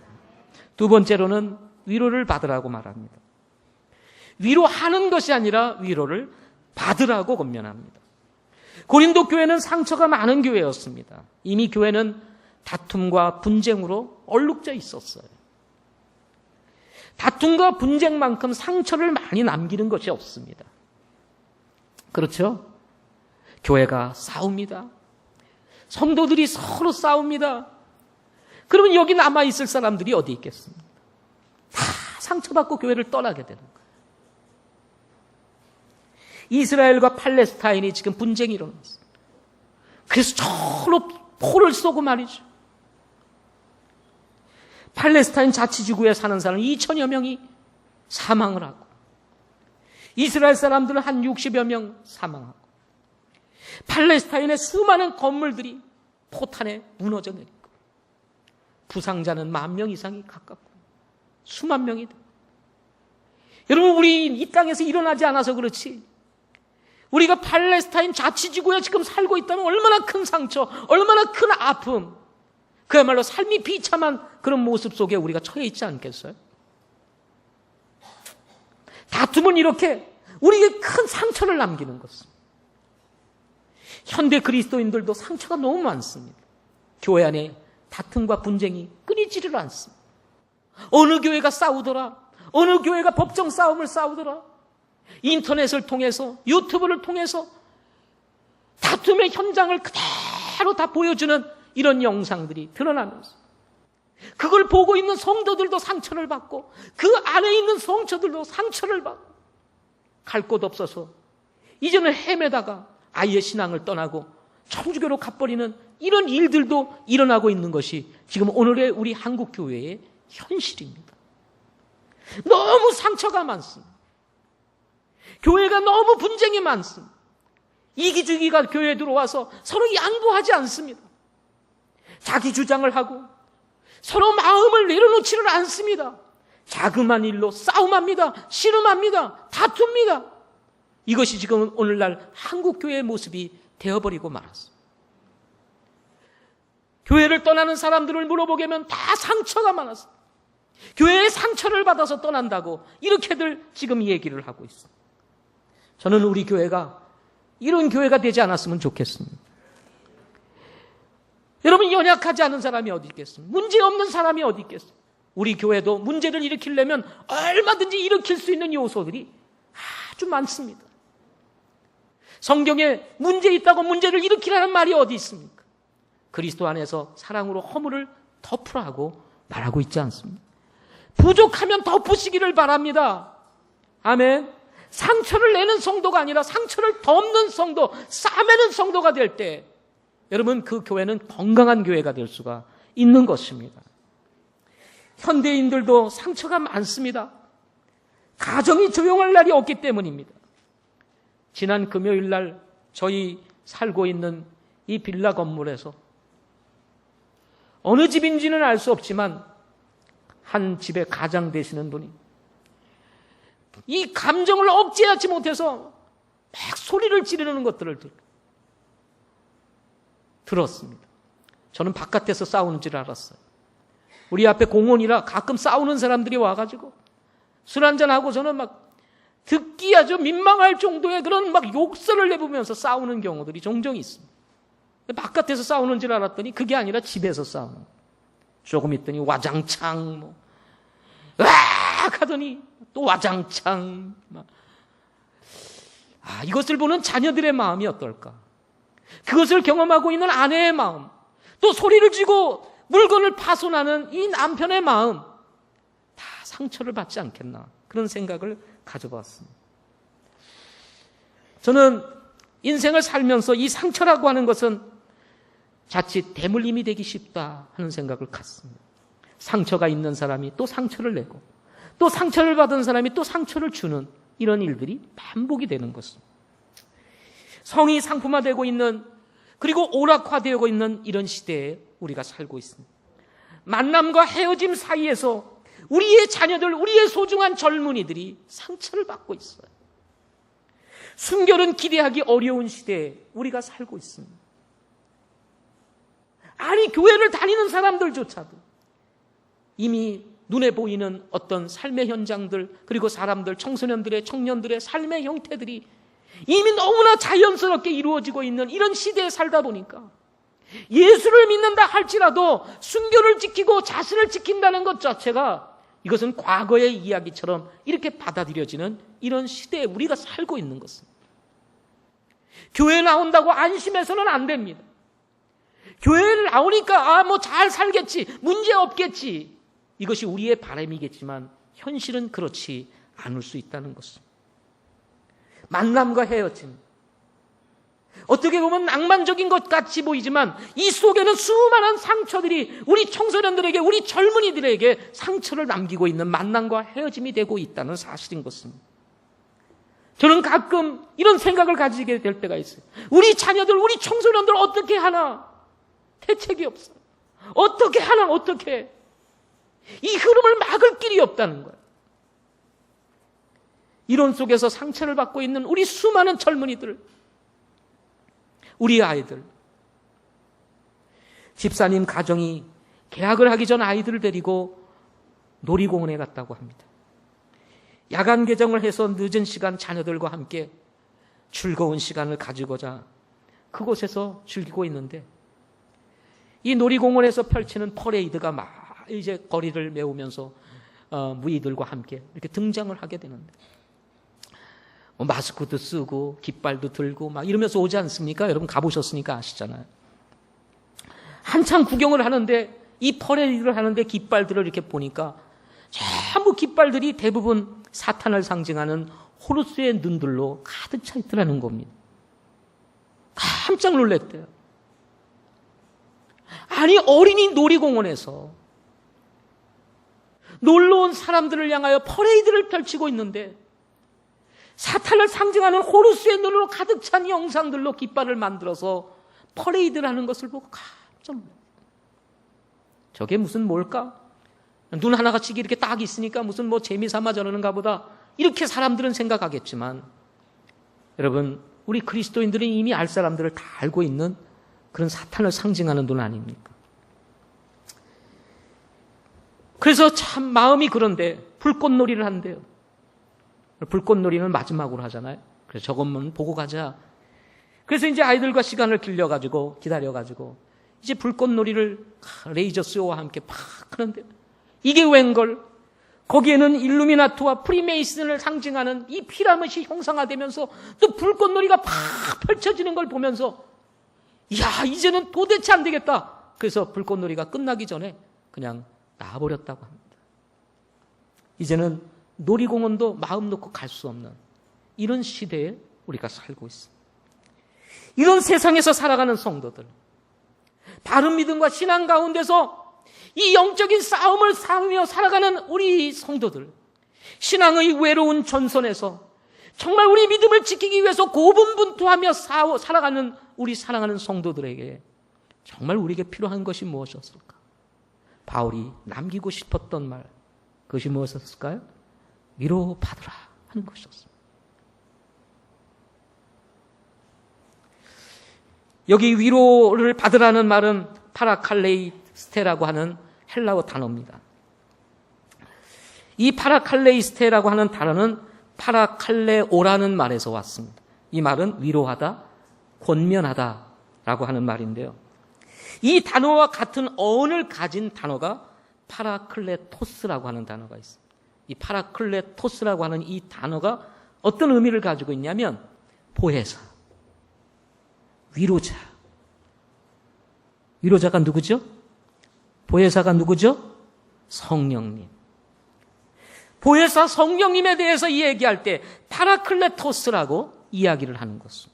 두 번째로는 위로를 받으라고 말합니다. 위로하는 것이 아니라 위로를 받으라고 권면합니다. 고린도 교회는 상처가 많은 교회였습니다. 이미 교회는 다툼과 분쟁으로 얼룩져 있었어요. 다툼과 분쟁만큼 상처를 많이 남기는 것이 없습니다. 그렇죠? 교회가 싸웁니다. 성도들이 서로 싸웁니다. 그러면 여기 남아있을 사람들이 어디 있겠습니까? 다 상처받고 교회를 떠나게 되는 거예요. 이스라엘과 팔레스타인이 지금 분쟁이 일어났어요. 그래서 서로 포를 쏘고 말이죠. 팔레스타인 자치지구에 사는 사람 2천여 명이 사망을 하고 이스라엘 사람들은 한 60여 명 사망하고 팔레스타인의 수많은 건물들이 포탄에 무너져 내리고 부상자는 10,000명 이상이 가깝고 수만 명이 되고 여러분, 우리 이 땅에서 일어나지 않아서 그렇지 우리가 팔레스타인 자치지구에 지금 살고 있다면 얼마나 큰 상처, 얼마나 큰 아픔, 그야말로 삶이 비참한 그런 모습 속에 우리가 처해 있지 않겠어요? 다툼은 이렇게 우리에게 큰 상처를 남기는 것입니다. 현대 그리스도인들도 상처가 너무 많습니다. 교회 안에 다툼과 분쟁이 끊이지를 않습니다. 어느 교회가 싸우더라, 어느 교회가 법정 싸움을 싸우더라, 인터넷을 통해서, 유튜브를 통해서 다툼의 현장을 그대로 다 보여주는 이런 영상들이 드러나면서 그걸 보고 있는 성도들도 상처를 받고 그 안에 있는 성도들도 상처를 받고 갈 곳 없어서 이제는 헤매다가 아예 신앙을 떠나고 천주교로 가버리는 이런 일들도 일어나고 있는 것이 지금 오늘의 우리 한국 교회의 현실입니다. 너무 상처가 많습니다. 교회가 너무 분쟁이 많습니다. 이기주기가 교회에 들어와서 서로 양보하지 않습니다. 자기 주장을 하고 서로 마음을 내려놓지를 않습니다. 자그마한 일로 싸움합니다. 씨름합니다. 다툽니다. 이것이 지금 오늘날 한국 교회의 모습이 되어버리고 말았습니다. 교회를 떠나는 사람들을 물어보게 하면 다 상처가 많았어. 교회의 상처를 받아서 떠난다고 이렇게들 지금 얘기를 하고 있어. 저는 우리 교회가 이런 교회가 되지 않았으면 좋겠습니다. 여러분, 연약하지 않은 사람이 어디 있겠습니까? 문제 없는 사람이 어디 있겠습니까? 우리 교회도 문제를 일으키려면 얼마든지 일으킬 수 있는 요소들이 아주 많습니다. 성경에 문제 있다고 문제를 일으키라는 말이 어디 있습니까? 그리스도 안에서 사랑으로 허물을 덮으라고 말하고 있지 않습니까? 부족하면 덮으시기를 바랍니다. 아멘. 상처를 내는 성도가 아니라 상처를 덮는 성도, 싸매는 성도가 될 때 여러분, 그 교회는 건강한 교회가 될 수가 있는 것입니다. 현대인들도 상처가 많습니다. 가정이 조용할 날이 없기 때문입니다. 지난 금요일 날 저희 살고 있는 이 빌라 건물에서 어느 집인지는 알 수 없지만 한 집의 가장 되시는 분이 이 감정을 억제하지 못해서 막 소리를 지르는 것들을 들었습니다. 저는 바깥에서 싸우는 줄 알았어요. 우리 앞에 공원이라 가끔 싸우는 사람들이 와가지고 술 한잔하고 저는 막 듣기 아주 민망할 정도의 그런 막 욕설을 내보면서 싸우는 경우들이 종종 있습니다. 바깥에서 싸우는 줄 알았더니 그게 아니라 집에서 싸우는 거예요. 조금 있더니 와장창 뭐 으악 하더니 또 와장창 막. 이것을 보는 자녀들의 마음이 어떨까? 그것을 경험하고 있는 아내의 마음, 또 소리를 지고 물건을 파손하는 이 남편의 마음, 다 상처를 받지 않겠나, 그런 생각을 가져봤습니다. 저는 인생을 살면서 이 상처라고 하는 것은 자칫 대물림이 되기 쉽다 하는 생각을 갖습니다. 상처가 있는 사람이 또 상처를 내고 또 상처를 받은 사람이 또 상처를 주는 이런 일들이 반복이 되는 것입니다. 성이 상품화되고 있는, 그리고 오락화되고 있는 이런 시대에 우리가 살고 있습니다. 만남과 헤어짐 사이에서 우리의 자녀들, 우리의 소중한 젊은이들이 상처를 받고 있어요. 순결은 기대하기 어려운 시대에 우리가 살고 있습니다. 아니, 교회를 다니는 사람들조차도 이미 눈에 보이는 어떤 삶의 현장들, 그리고 사람들, 청소년들의, 청년들의 삶의 형태들이 이미 너무나 자연스럽게 이루어지고 있는 이런 시대에 살다 보니까 예수를 믿는다 할지라도 순결을 지키고 자신을 지킨다는 것 자체가 이것은 과거의 이야기처럼 이렇게 받아들여지는 이런 시대에 우리가 살고 있는 것입니다. 교회에 나온다고 안심해서는 안 됩니다. 교회를 나오니까 뭐 잘 살겠지, 문제 없겠지, 이것이 우리의 바람이겠지만 현실은 그렇지 않을 수 있다는 것입니다. 만남과 헤어짐, 어떻게 보면 낭만적인 것 같이 보이지만 이 속에는 수많은 상처들이 우리 청소년들에게, 우리 젊은이들에게 상처를 남기고 있는 만남과 헤어짐이 되고 있다는 사실인 것입니다. 저는 가끔 이런 생각을 가지게 될 때가 있어요. 우리 자녀들, 우리 청소년들 어떻게 하나? 대책이 없어. 어떻게 하나? 어떻게? 이 흐름을 막을 길이 없다는 거예요. 이런 속에서 상처를 받고 있는 우리 수많은 젊은이들, 우리 아이들. 집사님 가정이 개학을 하기 전 아이들을 데리고 놀이공원에 갔다고 합니다. 야간 개정을 해서 늦은 시간 자녀들과 함께 즐거운 시간을 가지고자 그곳에서 즐기고 있는데, 이 놀이공원에서 펼치는 퍼레이드가 막 이제 거리를 메우면서 무희들과 함께 이렇게 등장을 하게 되는데, 마스크도 쓰고 깃발도 들고 막 이러면서 오지 않습니까? 여러분 가보셨으니까 아시잖아요. 한참 구경을 하는데, 이 퍼레이드를 하는데 깃발들을 이렇게 보니까 전부 깃발들이 대부분 사탄을 상징하는 호루스의 눈들로 가득 차 있더라는 겁니다. 깜짝 놀랐대요. 아니, 어린이 놀이공원에서 놀러온 사람들을 향하여 퍼레이드를 펼치고 있는데 사탄을 상징하는 호루스의 눈으로 가득 찬 영상들로 깃발을 만들어서 퍼레이드를 하는 것을 보고 깜짝 놀랐어요. 저게 무슨 뭘까? 눈 하나같이 이렇게 딱 있으니까 무슨 뭐 재미삼아 저러는가 보다, 이렇게 사람들은 생각하겠지만, 여러분, 우리 그리스도인들은 이미 알 사람들을 다 알고 있는 그런 사탄을 상징하는 눈 아닙니까? 그래서 참 마음이 그런데 불꽃놀이를 한대요. 불꽃놀이는 마지막으로 하잖아요. 그래서 저것만 보고 가자. 그래서 이제 아이들과 시간을 길려가지고 기다려가지고 이제 불꽃놀이를 레이저 쇼와 함께 팍 하는데 이게 웬걸? 거기에는 일루미나트와 프리메이슨을 상징하는 이 피라밋이 형상화되면서 또 불꽃놀이가 팍 펼쳐지는 걸 보면서 야, 이제는 도대체 안 되겠다. 그래서 불꽃놀이가 끝나기 전에 그냥 나와버렸다고 합니다. 이제는 놀이공원도 마음 놓고 갈 수 없는 이런 시대에 우리가 살고 있습니다. 이런 세상에서 살아가는 성도들, 바른 믿음과 신앙 가운데서 이 영적인 싸움을 싸우며 살아가는 우리 성도들, 신앙의 외로운 전선에서 정말 우리 믿음을 지키기 위해서 고분분투하며 살아가는 우리 사랑하는 성도들에게 정말 우리에게 필요한 것이 무엇이었을까? 바울이 남기고 싶었던 말, 그것이 무엇이었을까요? 위로받으라 하는 것이었습니다. 여기 위로를 받으라는 말은 파라칼레이스테라고 하는 헬라어 단어입니다. 이 파라칼레이스테라고 하는 단어는 파라칼레오라는 말에서 왔습니다. 이 말은 위로하다, 권면하다라고 하는 말인데요. 이 단어와 같은 어원을 가진 단어가 파라클레토스라고 하는 단어가 있습니다. 이 파라클레토스라고 하는 이 단어가 어떤 의미를 가지고 있냐면 보혜사, 위로자. 위로자가 누구죠? 보혜사가 누구죠? 성령님. 보혜사 성령님에 대해서 얘기할 때 파라클레토스라고 이야기를 하는 것입니다.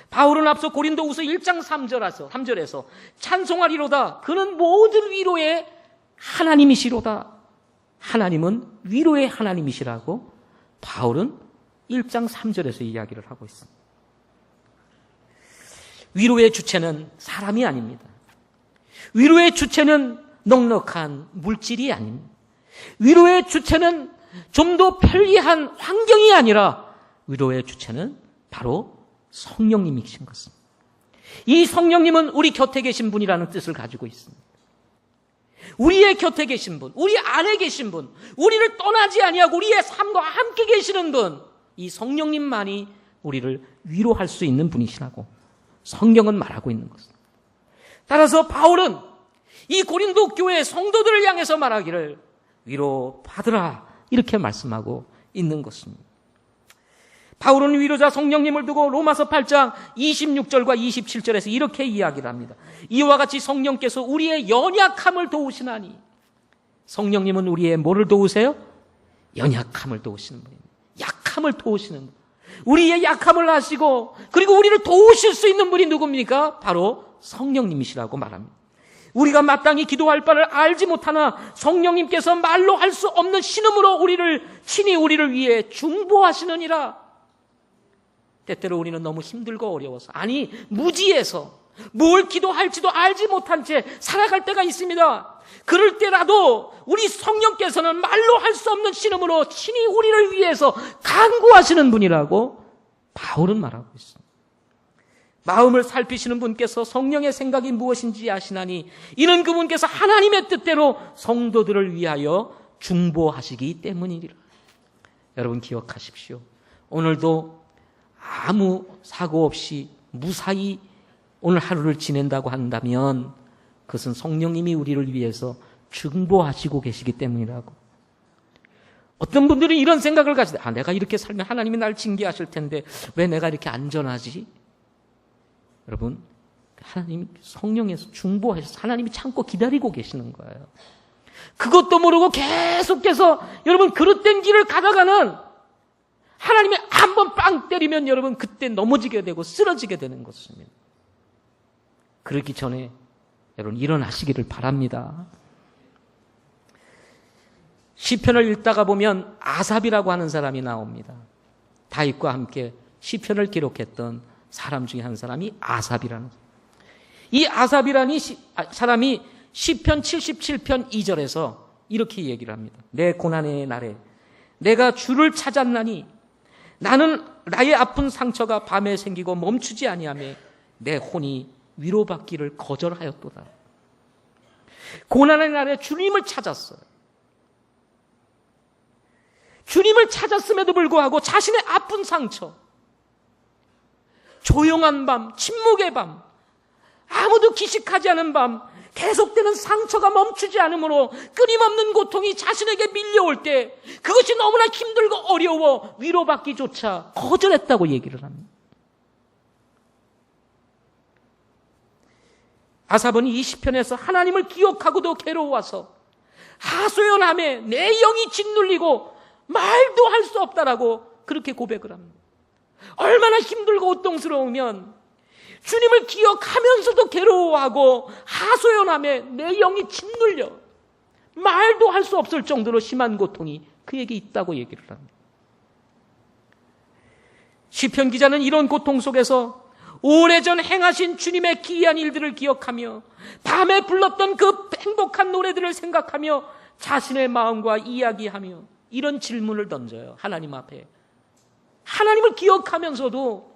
바울은 앞서 고린도후서 1장 3절에서 찬송하리로다. 그는 모든 위로의 하나님이시로다. 하나님은 위로의 하나님이시라고 바울은 1장 3절에서 이야기를 하고 있습니다. 위로의 주체는 사람이 아닙니다. 위로의 주체는 넉넉한 물질이 아닙니다. 위로의 주체는 좀 더 편리한 환경이 아니라 위로의 주체는 바로 성령님이신 것입니다. 이 성령님은 우리 곁에 계신 분이라는 뜻을 가지고 있습니다. 우리의 곁에 계신 분, 우리 안에 계신 분, 우리를 떠나지 아니하고 우리의 삶과 함께 계시는 분, 이 성령님만이 우리를 위로할 수 있는 분이시라고 성경은 말하고 있는 것입니다. 따라서 바울은 이 고린도 교회 성도들을 향해서 말하기를 위로받으라 이렇게 말씀하고 있는 것입니다. 바울은 위로자 성령님을 두고 로마서 8장 26절과 27절에서 이렇게 이야기를 합니다. 이와 같이 성령께서 우리의 연약함을 도우시나니. 성령님은 우리의 뭐를 도우세요? 연약함을 도우시는 분입니다. 약함을 도우시는 분. 우리의 약함을 아시고 그리고 우리를 도우실 수 있는 분이 누굽니까? 바로 성령님이시라고 말합니다. 우리가 마땅히 기도할 바를 알지 못하나 성령님께서 말로 할 수 없는 신음으로 친히 우리를 위해 중보하시느니라. 때때로 우리는 너무 힘들고 어려워서, 아니 무지해서 뭘 기도할지도 알지 못한 채 살아갈 때가 있습니다. 그럴 때라도 우리 성령께서는 말로 할 수 없는 신음으로 친히 우리를 위해서 간구하시는 분이라고 바울은 말하고 있습니다. 마음을 살피시는 분께서 성령의 생각이 무엇인지 아시나니 이는 그분께서 하나님의 뜻대로 성도들을 위하여 중보하시기 때문이리라. 여러분 기억하십시오. 오늘도 아무 사고 없이 무사히 오늘 하루를 지낸다고 한다면 그것은 성령님이 우리를 위해서 중보하시고 계시기 때문이라고. 어떤 분들은 이런 생각을 가지고 내가 이렇게 살면 하나님이 날 징계하실 텐데 왜 내가 이렇게 안전하지? 여러분, 하나님 성령에서 중보하셔서 하나님이 참고 기다리고 계시는 거예요. 그것도 모르고 계속해서 여러분 그릇된 길을 가다가는 하나님이 한 번 빵 때리면 여러분 그때 넘어지게 되고 쓰러지게 되는 것입니다. 그러기 전에 여러분 일어나시기를 바랍니다. 시편을 읽다가 보면 아삽이라고 하는 사람이 나옵니다. 다윗과 함께 시편을 기록했던 사람 중에 한 사람이 아삽이라는 사람. 이 아삽이라는 사람이 시편 77편 2절에서 이렇게 얘기를 합니다. 내 고난의 날에 내가 주를 찾았나니 나는 나의 아픈 상처가 밤에 생기고 멈추지 아니하며 내 혼이 위로받기를 거절하였도다. 고난의 날에 주님을 찾았어요. 주님을 찾았음에도 불구하고 자신의 아픈 상처, 조용한 밤, 침묵의 밤, 아무도 기식하지 않은 밤, 계속되는 상처가 멈추지 않으므로 끊임없는 고통이 자신에게 밀려올 때 그것이 너무나 힘들고 어려워 위로받기조차 거절했다고 얘기를 합니다. 아삽은 이 시편에서 하나님을 기억하고도 괴로워서 하소연함에 내 영이 짓눌리고 말도 할 수 없다라고 그렇게 고백을 합니다. 얼마나 힘들고 고통스러우면 주님을 기억하면서도 괴로워하고 하소연함에 내 영이 짓눌려 말도 할 수 없을 정도로 심한 고통이 그에게 있다고 얘기를 합니다. 시편 기자는 이런 고통 속에서 오래전 행하신 주님의 기이한 일들을 기억하며 밤에 불렀던 그 행복한 노래들을 생각하며 자신의 마음과 이야기하며 이런 질문을 던져요. 하나님 앞에. 하나님을 기억하면서도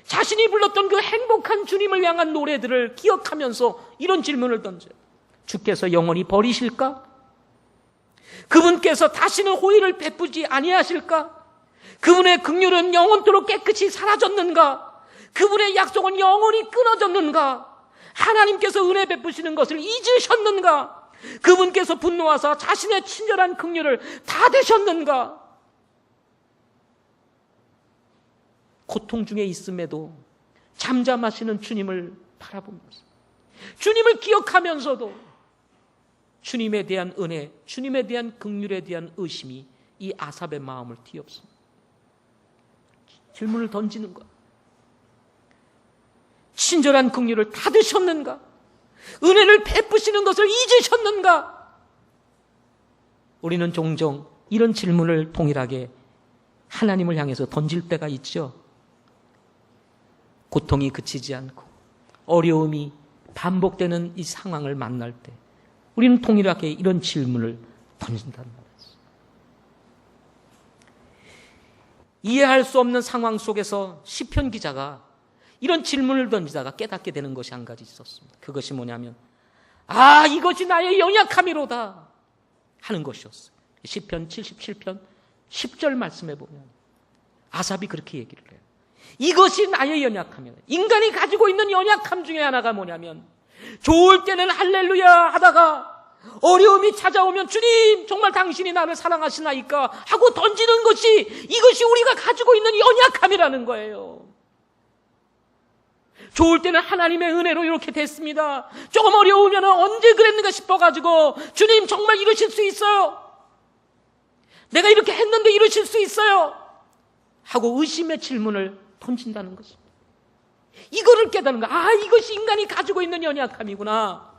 자신이 불렀던 그 행복한 주님을 향한 노래들을 기억하면서 이런 질문을 던져요. 주께서 영원히 버리실까? 그분께서 다시는 호의를 베푸지 아니하실까? 그분의 긍휼은 영원토록 깨끗이 사라졌는가? 그분의 약속은 영원히 끊어졌는가? 하나님께서 은혜 베푸시는 것을 잊으셨는가? 그분께서 분노하사 자신의 친절한 긍휼을 닫으셨는가? 고통 중에 있음에도 잠잠하시는 주님을 바라보면서 주님을 기억하면서도 주님에 대한 은혜, 주님에 대한 긍휼에 대한 의심이 이 아삽의 마음을 뒤엎습니다. 질문을 던지는 것. 친절한 긍휼을 닫으셨는가? 은혜를 베푸시는 것을 잊으셨는가? 우리는 종종 이런 질문을 동일하게 하나님을 향해서 던질 때가 있죠. 고통이 그치지 않고 어려움이 반복되는 이 상황을 만날 때 우리는 동일하게 이런 질문을 던진다는 말이에요. 이해할 수 없는 상황 속에서 시편 기자가 이런 질문을 던지다가 깨닫게 되는 것이 한 가지 있었습니다. 그것이 뭐냐면 이것이 나의 연약함이로다 하는 것이었어요. 시편 77편 10절 말씀에 보면 아삽이 그렇게 얘기를 해요. 이것이 나의 연약함이다. 인간이 가지고 있는 연약함 중에 하나가 뭐냐면 좋을 때는 할렐루야 하다가 어려움이 찾아오면 주님 정말 당신이 나를 사랑하시나이까 하고 던지는 것이 이것이 우리가 가지고 있는 연약함이라는 거예요. 좋을 때는 하나님의 은혜로 이렇게 됐습니다. 조금 어려우면 언제 그랬는가 싶어가지고 주님 정말 이러실 수 있어요? 내가 이렇게 했는데 이러실 수 있어요? 하고 의심의 질문을 던진다는 것입니다. 이거를 깨닫는 거야. 이것이 인간이 가지고 있는 연약함이구나.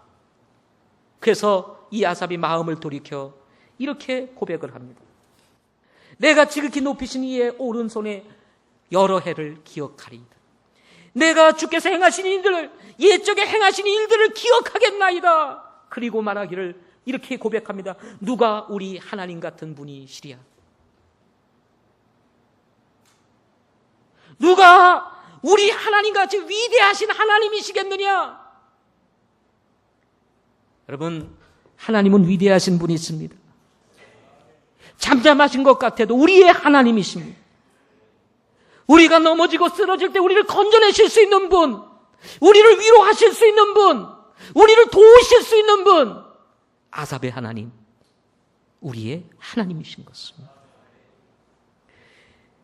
그래서 이 아삽이 마음을 돌이켜 이렇게 고백을 합니다. 내가 지극히 높이신 이의 오른손에 여러 해를 기억하리이다. 내가 주께서 행하신 일들을 옛적에 행하신 일들을 기억하겠나이다. 그리고 말하기를 이렇게 고백합니다. 누가 우리 하나님 같은 분이시랴. 누가 우리 하나님같이 위대하신 하나님이시겠느냐? 여러분, 하나님은 위대하신 분이 있습니다. 잠잠하신 것 같아도 우리의 하나님이십니다. 우리가 넘어지고 쓰러질 때 우리를 건져내실 수 있는 분, 우리를 위로하실 수 있는 분, 우리를 도우실 수 있는 분, 아삽의 하나님, 우리의 하나님이신 것입니다.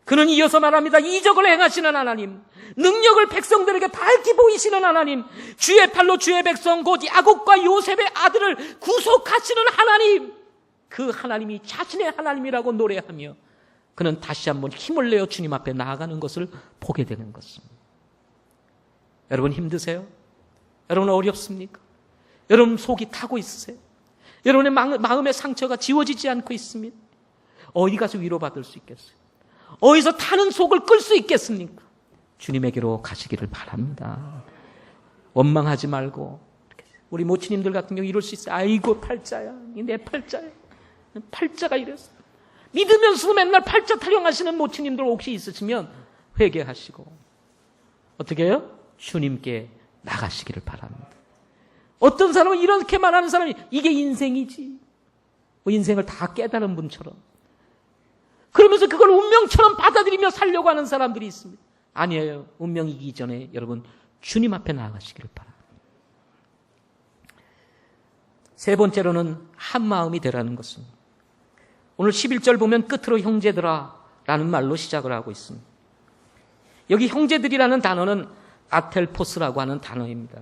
그는 이어서 말합니다. 이적을 행하시는 하나님, 능력을 백성들에게 밝히 보이시는 하나님, 주의 팔로 주의 백성 곧 야곱과 요셉의 아들을 구속하시는 하나님, 그 하나님이 자신의 하나님이라고 노래하며 그는 다시 한번 힘을 내어 주님 앞에 나아가는 것을 보게 되는 것입니다. 여러분 힘드세요? 여러분 어렵습니까? 여러분 속이 타고 있으세요? 여러분의 마음의 상처가 지워지지 않고 있습니다. 어디 가서 위로받을 수 있겠어요? 어디서 타는 속을 끌 수 있겠습니까? 주님에게로 가시기를 바랍니다. 원망하지 말고 우리 모치님들 같은 경우 이럴 수 있어요. 아이고 팔자야, 내 팔자야. 팔자가 이랬어. 믿으면서도 맨날 팔자 타령하시는 모치님들 혹시 있으시면 회개하시고 어떻게 해요? 주님께 나가시기를 바랍니다. 어떤 사람은 이렇게 말하는 사람이 이게 인생이지. 뭐 인생을 다 깨달은 분처럼. 그러면서 그걸 운명처럼 받아들이며 살려고 하는 사람들이 있습니다. 아니에요. 운명이기 전에 여러분 주님 앞에 나아가시기를 바랍니다. 세 번째로는 한 마음이 되라는 것입니다. 오늘 11절 보면 끝으로 형제들아 라는 말로 시작을 하고 있습니다. 여기 형제들이라는 단어는 아텔포스라고 하는 단어입니다.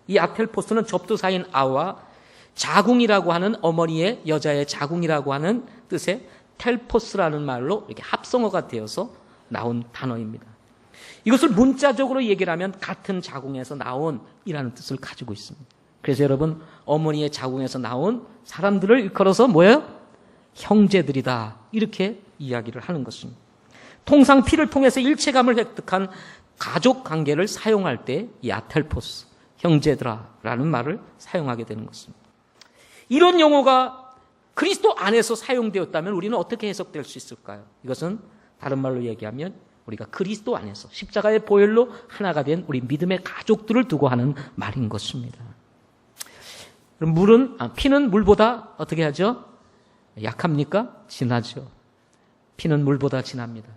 이 아텔포스는 접두사인 아와 자궁이라고 하는 어머니의 여자의 자궁이라고 하는 뜻의 텔포스라는 말로 이렇게 합성어가 되어서 나온 단어입니다. 이것을 문자적으로 얘기를 하면 같은 자궁에서 나온 이라는 뜻을 가지고 있습니다. 그래서 여러분 어머니의 자궁에서 나온 사람들을 일컬어서 뭐예요? 형제들이다 이렇게 이야기를 하는 것입니다. 통상 피를 통해서 일체감을 획득한 가족 관계를 사용할 때 이 아텔포스, 형제들아라는 말을 사용하게 되는 것입니다. 이런 용어가 그리스도 안에서 사용되었다면 우리는 어떻게 해석될 수 있을까요? 이것은 다른 말로 얘기하면 우리가 그리스도 안에서 십자가의 보혈로 하나가 된 우리 믿음의 가족들을 두고 하는 말인 것입니다. 피는 물보다 어떻게 하죠? 약합니까? 진하죠. 피는 물보다 진합니다.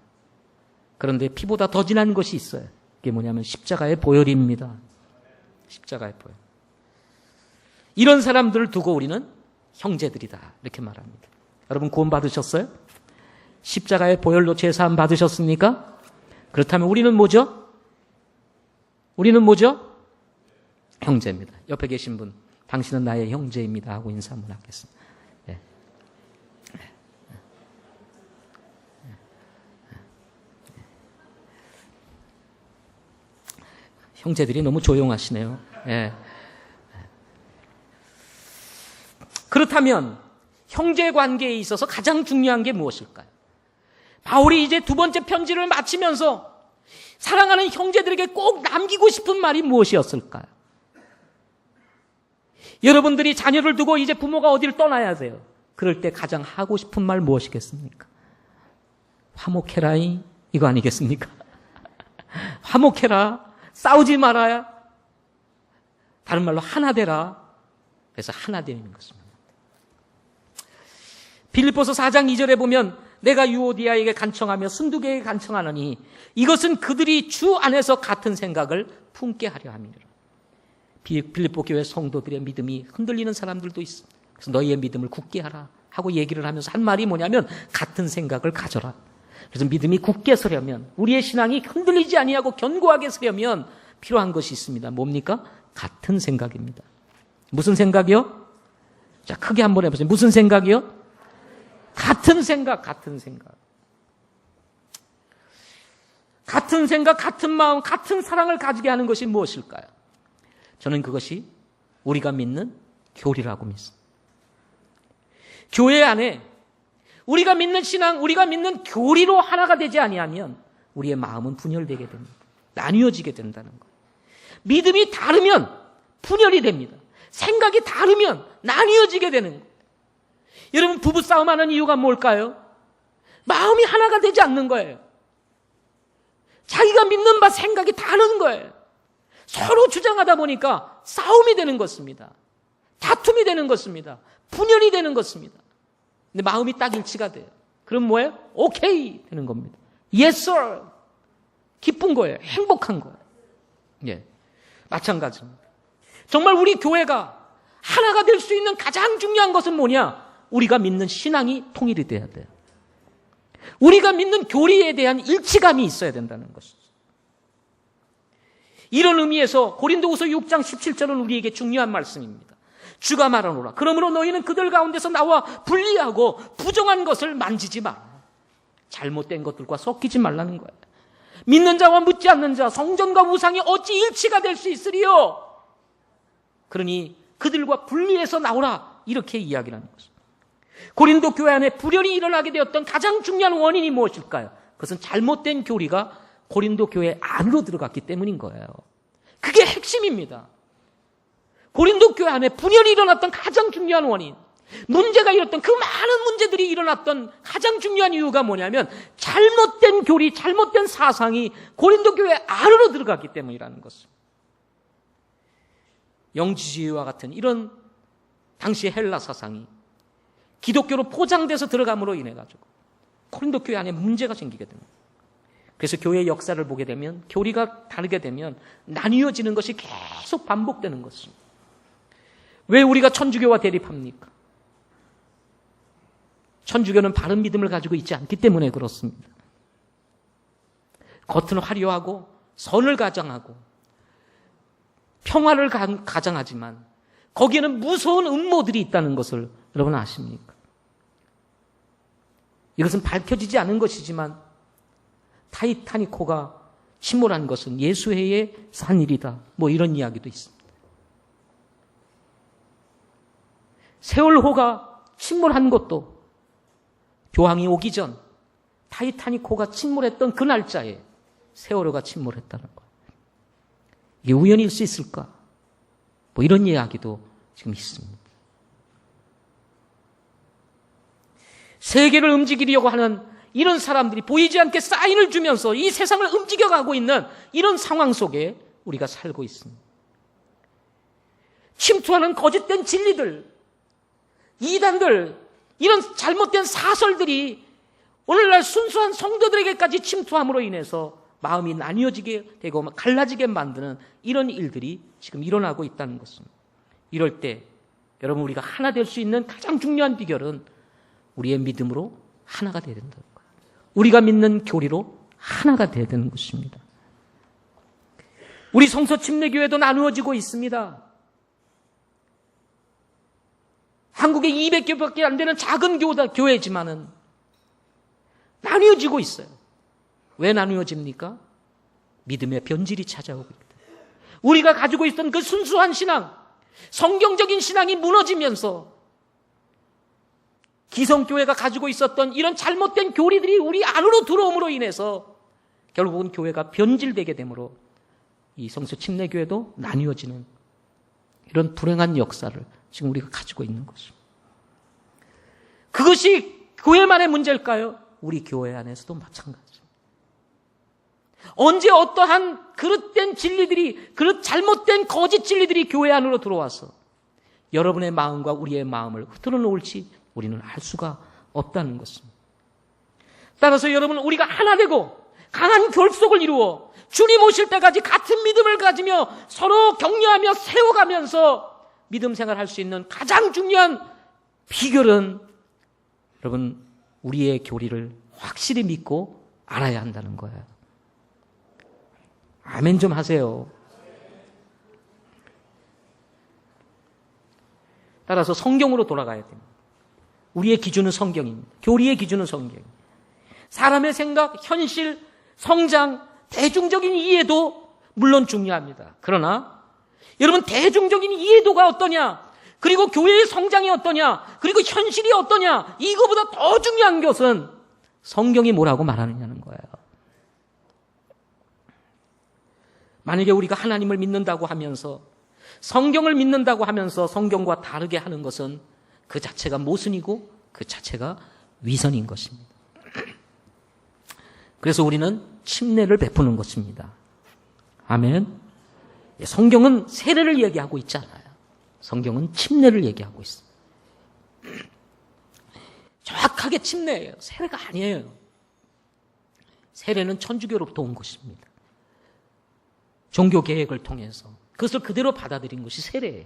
그런데 피보다 더 진한 것이 있어요. 그게 뭐냐면 십자가의 보혈입니다. 십자가의 보혈. 이런 사람들을 두고 우리는 형제들이다 이렇게 말합니다. 여러분 구원 받으셨어요? 십자가의 보혈로 제사함 받으셨습니까? 그렇다면 우리는 뭐죠? 우리는 뭐죠? 형제입니다. 옆에 계신 분, 당신은 나의 형제입니다 하고 인사 한번 하겠습니다. 네. 형제들이 너무 조용하시네요. 네. 그렇다면 형제 관계에 있어서 가장 중요한 게 무엇일까요? 바울이 이제 두 번째 편지를 마치면서 사랑하는 형제들에게 꼭 남기고 싶은 말이 무엇이었을까요? 여러분들이 자녀를 두고 이제 부모가 어디를 떠나야 돼요. 그럴 때 가장 하고 싶은 말 무엇이겠습니까? 화목해라이 이거 아니겠습니까? 화목해라. 싸우지 말아야. 다른 말로 하나 되라. 그래서 하나 되는 것입니다. 빌립보서 4장 2절에 보면 내가 유오디아에게 간청하며 순두개에게 간청하노니 이것은 그들이 주 안에서 같은 생각을 품게 하려 함이라. 빌립보 교회 성도들의 믿음이 흔들리는 사람들도 있어. 그래서 너희의 믿음을 굳게 하라 하고 얘기를 하면서 한 말이 뭐냐면 같은 생각을 가져라. 그래서 믿음이 굳게 서려면 우리의 신앙이 흔들리지 아니하고 견고하게 서려면 필요한 것이 있습니다. 뭡니까? 같은 생각입니다. 무슨 생각이요? 자, 크게 한번 해보세요. 무슨 생각이요? 같은 생각, 같은 생각. 같은 생각, 같은 마음, 같은 사랑을 가지게 하는 것이 무엇일까요? 저는 그것이 우리가 믿는 교리라고 믿습니다. 교회 안에 우리가 믿는 신앙, 우리가 믿는 교리로 하나가 되지 아니하면 우리의 마음은 분열되게 됩니다. 나뉘어지게 된다는 거예요. 믿음이 다르면 분열이 됩니다. 생각이 다르면 나뉘어지게 되는 거예요. 여러분 부부싸움하는 이유가 뭘까요? 마음이 하나가 되지 않는 거예요. 자기가 믿는 바 생각이 다른 거예요. 서로 주장하다 보니까 싸움이 되는 것입니다. 다툼이 되는 것입니다. 분열이 되는 것입니다. 근데 마음이 딱 일치가 돼요. 그럼 뭐예요? 오케이 되는 겁니다. Yes, sir. 기쁜 거예요. 행복한 거예요. 예, 마찬가지입니다. 정말 우리 교회가 하나가 될 수 있는 가장 중요한 것은 뭐냐? 우리가 믿는 신앙이 통일이 돼야 돼요. 우리가 믿는 교리에 대한 일치감이 있어야 된다는 것이죠. 이런 의미에서 고린도후서 6장 17절은 우리에게 중요한 말씀입니다. 주가 말하노라. 그러므로 너희는 그들 가운데서 나와 분리하고 부정한 것을 만지지 마라. 잘못된 것들과 섞이지 말라는 거예요. 믿는 자와 믿지 않는 자, 성전과 우상이 어찌 일치가 될 수 있으리요? 그러니 그들과 분리해서 나오라. 이렇게 이야기를 하는 것입니다. 고린도 교회 안에 불연이 일어나게 되었던 가장 중요한 원인이 무엇일까요? 그것은 잘못된 교리가 고린도 교회 안으로 들어갔기 때문인 거예요. 그게 핵심입니다. 고린도 교회 안에 분열이 일어났던 가장 중요한 원인, 문제가 일어났던 그 많은 문제들이 일어났던 가장 중요한 이유가 뭐냐면 잘못된 교리, 잘못된 사상이 고린도 교회 안으로 들어갔기 때문이라는 것입니다. 영지주의와 같은 이런 당시 헬라 사상이 기독교로 포장돼서 들어감으로 인해 가지고 코린도 교회 안에 문제가 생기게 됩니다. 그래서 교회의 역사를 보게 되면 교리가 다르게 되면 나뉘어지는 것이 계속 반복되는 것입니다. 왜 우리가 천주교와 대립합니까? 천주교는 바른 믿음을 가지고 있지 않기 때문에 그렇습니다. 겉은 화려하고 선을 가장하고 평화를 가장하지만 거기에는 무서운 음모들이 있다는 것을 여러분 아십니까? 이것은 밝혀지지 않은 것이지만 타이타닉호가 침몰한 것은 예수회의 산 일이다. 뭐 이런 이야기도 있습니다. 세월호가 침몰한 것도 교황이 오기 전 타이타닉호가 침몰했던 그 날짜에 세월호가 침몰했다는 거예요. 이게 우연일 수 있을까? 뭐 이런 이야기도 지금 있습니다. 세계를 움직이려고 하는 이런 사람들이 보이지 않게 사인을 주면서 이 세상을 움직여가고 있는 이런 상황 속에 우리가 살고 있습니다. 침투하는 거짓된 진리들, 이단들, 이런 잘못된 사설들이 오늘날 순수한 성도들에게까지 침투함으로 인해서 마음이 나뉘어지게 되고 갈라지게 만드는 이런 일들이 지금 일어나고 있다는 것입니다. 이럴 때 여러분 우리가 하나 될 수 있는 가장 중요한 비결은 우리의 믿음으로 하나가 되어야 된다는 거예요. 우리가 믿는 교리로 하나가 되어야 되는 것입니다. 우리 성서 침례교회도 나누어지고 있습니다. 한국에 200개밖에 안 되는 작은 교회지만은 나뉘어지고 있어요. 왜 나뉘어집니까? 믿음의 변질이 찾아오고 있다. 우리가 가지고 있던 그 순수한 신앙, 성경적인 신앙이 무너지면서 기성교회가 가지고 있었던 이런 잘못된 교리들이 우리 안으로 들어옴으로 인해서 결국은 교회가 변질되게 되므로 이 성서 침례교회도 나뉘어지는 이런 불행한 역사를 지금 우리가 가지고 있는 것입니다. 그것이 교회만의 문제일까요? 우리 교회 안에서도 마찬가지입니다. 언제 어떠한 그릇된 진리들이, 잘못된 거짓 진리들이 교회 안으로 들어와서 여러분의 마음과 우리의 마음을 흐트러 놓을지 우리는 알 수가 없다는 것입니다. 따라서 여러분, 우리가 하나 되고 강한 결속을 이루어 주님 오실 때까지 같은 믿음을 가지며 서로 격려하며 세워가면서 믿음 생활할 수 있는 가장 중요한 비결은 여러분, 우리의 교리를 확실히 믿고 알아야 한다는 거예요. 아멘 좀 하세요. 따라서 성경으로 돌아가야 됩니다. 우리의 기준은 성경입니다. 교리의 기준은 성경입니다. 사람의 생각, 현실, 성장, 대중적인 이해도 물론 중요합니다. 그러나 여러분, 대중적인 이해도가 어떠냐, 그리고 교회의 성장이 어떠냐, 그리고 현실이 어떠냐, 이거보다 더 중요한 것은 성경이 뭐라고 말하느냐는 거예요. 만약에 우리가 하나님을 믿는다고 하면서, 성경을 믿는다고 하면서 성경과 다르게 하는 것은 그 자체가 모순이고 그 자체가 위선인 것입니다. 그래서 우리는 침례를 베푸는 것입니다. 아멘. 성경은 세례를 얘기하고 있지 않아요. 성경은 침례를 얘기하고 있어요. 정확하게 침례예요. 세례가 아니에요. 세례는 천주교로부터 온 것입니다. 종교 계획을 통해서 그것을 그대로 받아들인 것이 세례예요.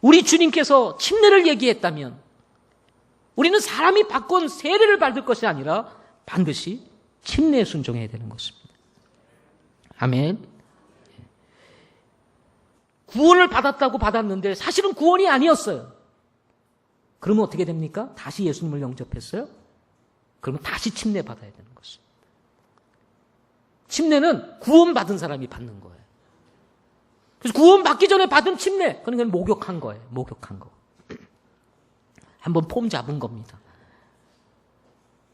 우리 주님께서 침례를 얘기했다면 우리는 사람이 바꾼 세례를 받을 것이 아니라 반드시 침례에 순종해야 되는 것입니다. 아멘. 구원을 받았다고 받았는데 사실은 구원이 아니었어요. 그러면 어떻게 됩니까? 다시 예수님을 영접했어요? 그러면 다시 침례 받아야 되는 것입니다. 침례는 구원받은 사람이 받는 거예요. 그래서 구원받기 전에 받은 침례, 그러니까 목욕한 거예요. 목욕한 거. 한번 폼 잡은 겁니다.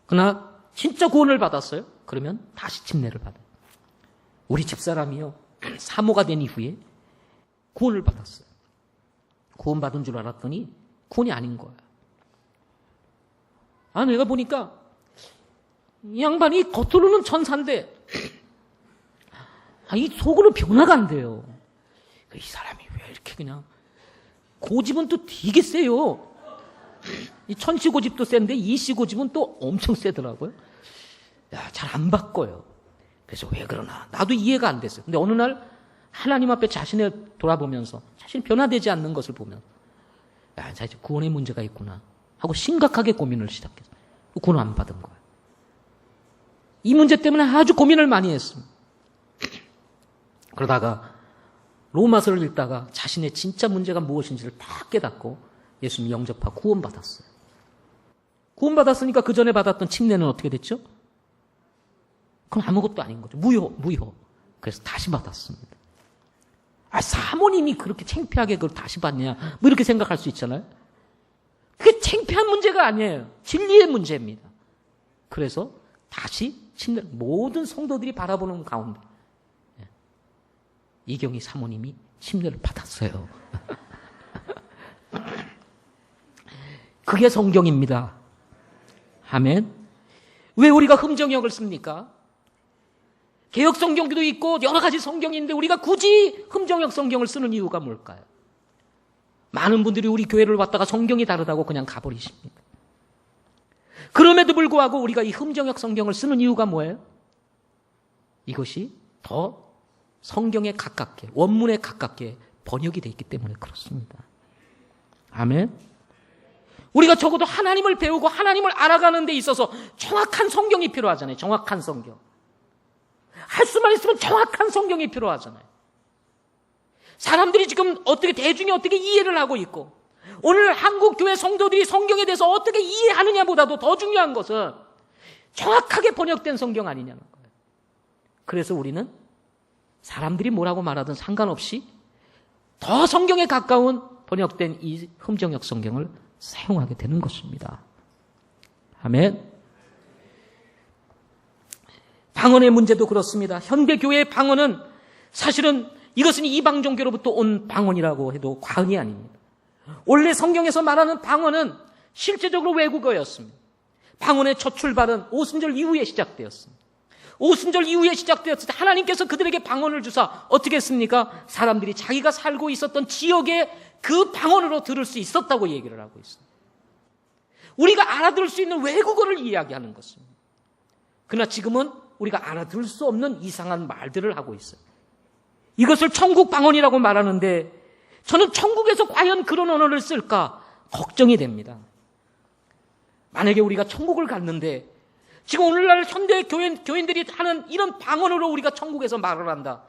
그러나 진짜 구원을 받았어요? 그러면 다시 침례를 받아요. 우리 집사람이요, 사모가 된 이후에 구원을 받았어요. 구원받은 줄 알았더니 구원이 아닌 거예요. 내가 보니까 이 양반이 겉으로는 천사인데 이 속으로 변화가 안 돼요. 이 사람이 왜 이렇게 그냥 고집은 또 되게 세요. 이 천씨 고집도 센데 이씨 고집은 또 엄청 세더라고요. 잘 안 바꿔요. 그래서 왜 그러나 나도 이해가 안 됐어요. 근데 어느 날 하나님 앞에 자신을 돌아보면서 자신이 변화되지 않는 것을 보면 자 이제 구원의 문제가 있구나 하고 심각하게 고민을 시작했어요. 구원 안 받은 거예요. 이 문제 때문에 아주 고민을 많이 했습니다. 그러다가 로마서를 읽다가 자신의 진짜 문제가 무엇인지를 다 깨닫고 예수님 영접하고 구원받았어요. 구원받았으니까 그 전에 받았던 침례는 어떻게 됐죠? 그건 아무것도 아닌 거죠. 무효. 그래서 다시 받았습니다. 사모님이 그렇게 창피하게 그걸 다시 받냐 뭐 이렇게 생각할 수 있잖아요. 그게 창피한 문제가 아니에요. 진리의 문제입니다. 그래서 다시 침례, 모든 성도들이 바라보는 가운데 이경희 사모님이 침례를 받았어요. 그게 성경입니다. 아멘. 왜 우리가 흠정역을 씁니까? 개역 성경도 있고 여러 가지 성경인데 우리가 굳이 흠정역 성경을 쓰는 이유가 뭘까요? 많은 분들이 우리 교회를 왔다가 성경이 다르다고 그냥 가버리십니다. 그럼에도 불구하고 우리가 이 흠정역 성경을 쓰는 이유가 뭐예요? 이것이 더 성경에 가깝게, 원문에 가깝게 번역이 되어 있기 때문에 그렇습니다. 아멘. 우리가 적어도 하나님을 배우고 하나님을 알아가는 데 있어서 정확한 성경이 필요하잖아요. 정확한 성경. 할 수만 있으면 정확한 성경이 필요하잖아요. 사람들이 지금 대중이 어떻게 이해를 하고 있고 오늘 한국 교회 성도들이 성경에 대해서 어떻게 이해하느냐보다도 더 중요한 것은 정확하게 번역된 성경 아니냐는 거예요. 그래서 우리는 사람들이 뭐라고 말하든 상관없이 더 성경에 가까운 번역된 이 흠정역 성경을 사용하게 되는 것입니다. 아멘. 방언의 문제도 그렇습니다. 현대교회의 방언은 사실은 이것은 이방 종교로부터 온 방언이라고 해도 과언이 아닙니다. 원래 성경에서 말하는 방언은 실제적으로 외국어였습니다. 방언의 첫 출발은 오순절 이후에 시작되었습니다. 오순절 이후에 시작되었을 때 하나님께서 그들에게 방언을 주사 어떻게 했습니까? 사람들이 자기가 살고 있었던 지역에 그 방언으로 들을 수 있었다고 얘기를 하고 있습니다. 우리가 알아들을 수 있는 외국어를 이야기하는 것입니다. 그러나 지금은 우리가 알아들을 수 없는 이상한 말들을 하고 있어요. 이것을 천국 방언이라고 말하는데 저는 천국에서 과연 그런 언어를 쓸까 걱정이 됩니다. 만약에 우리가 천국을 갔는데 지금 오늘날 현대 교인들이 하는 이런 방언으로 우리가 천국에서 말을 한다.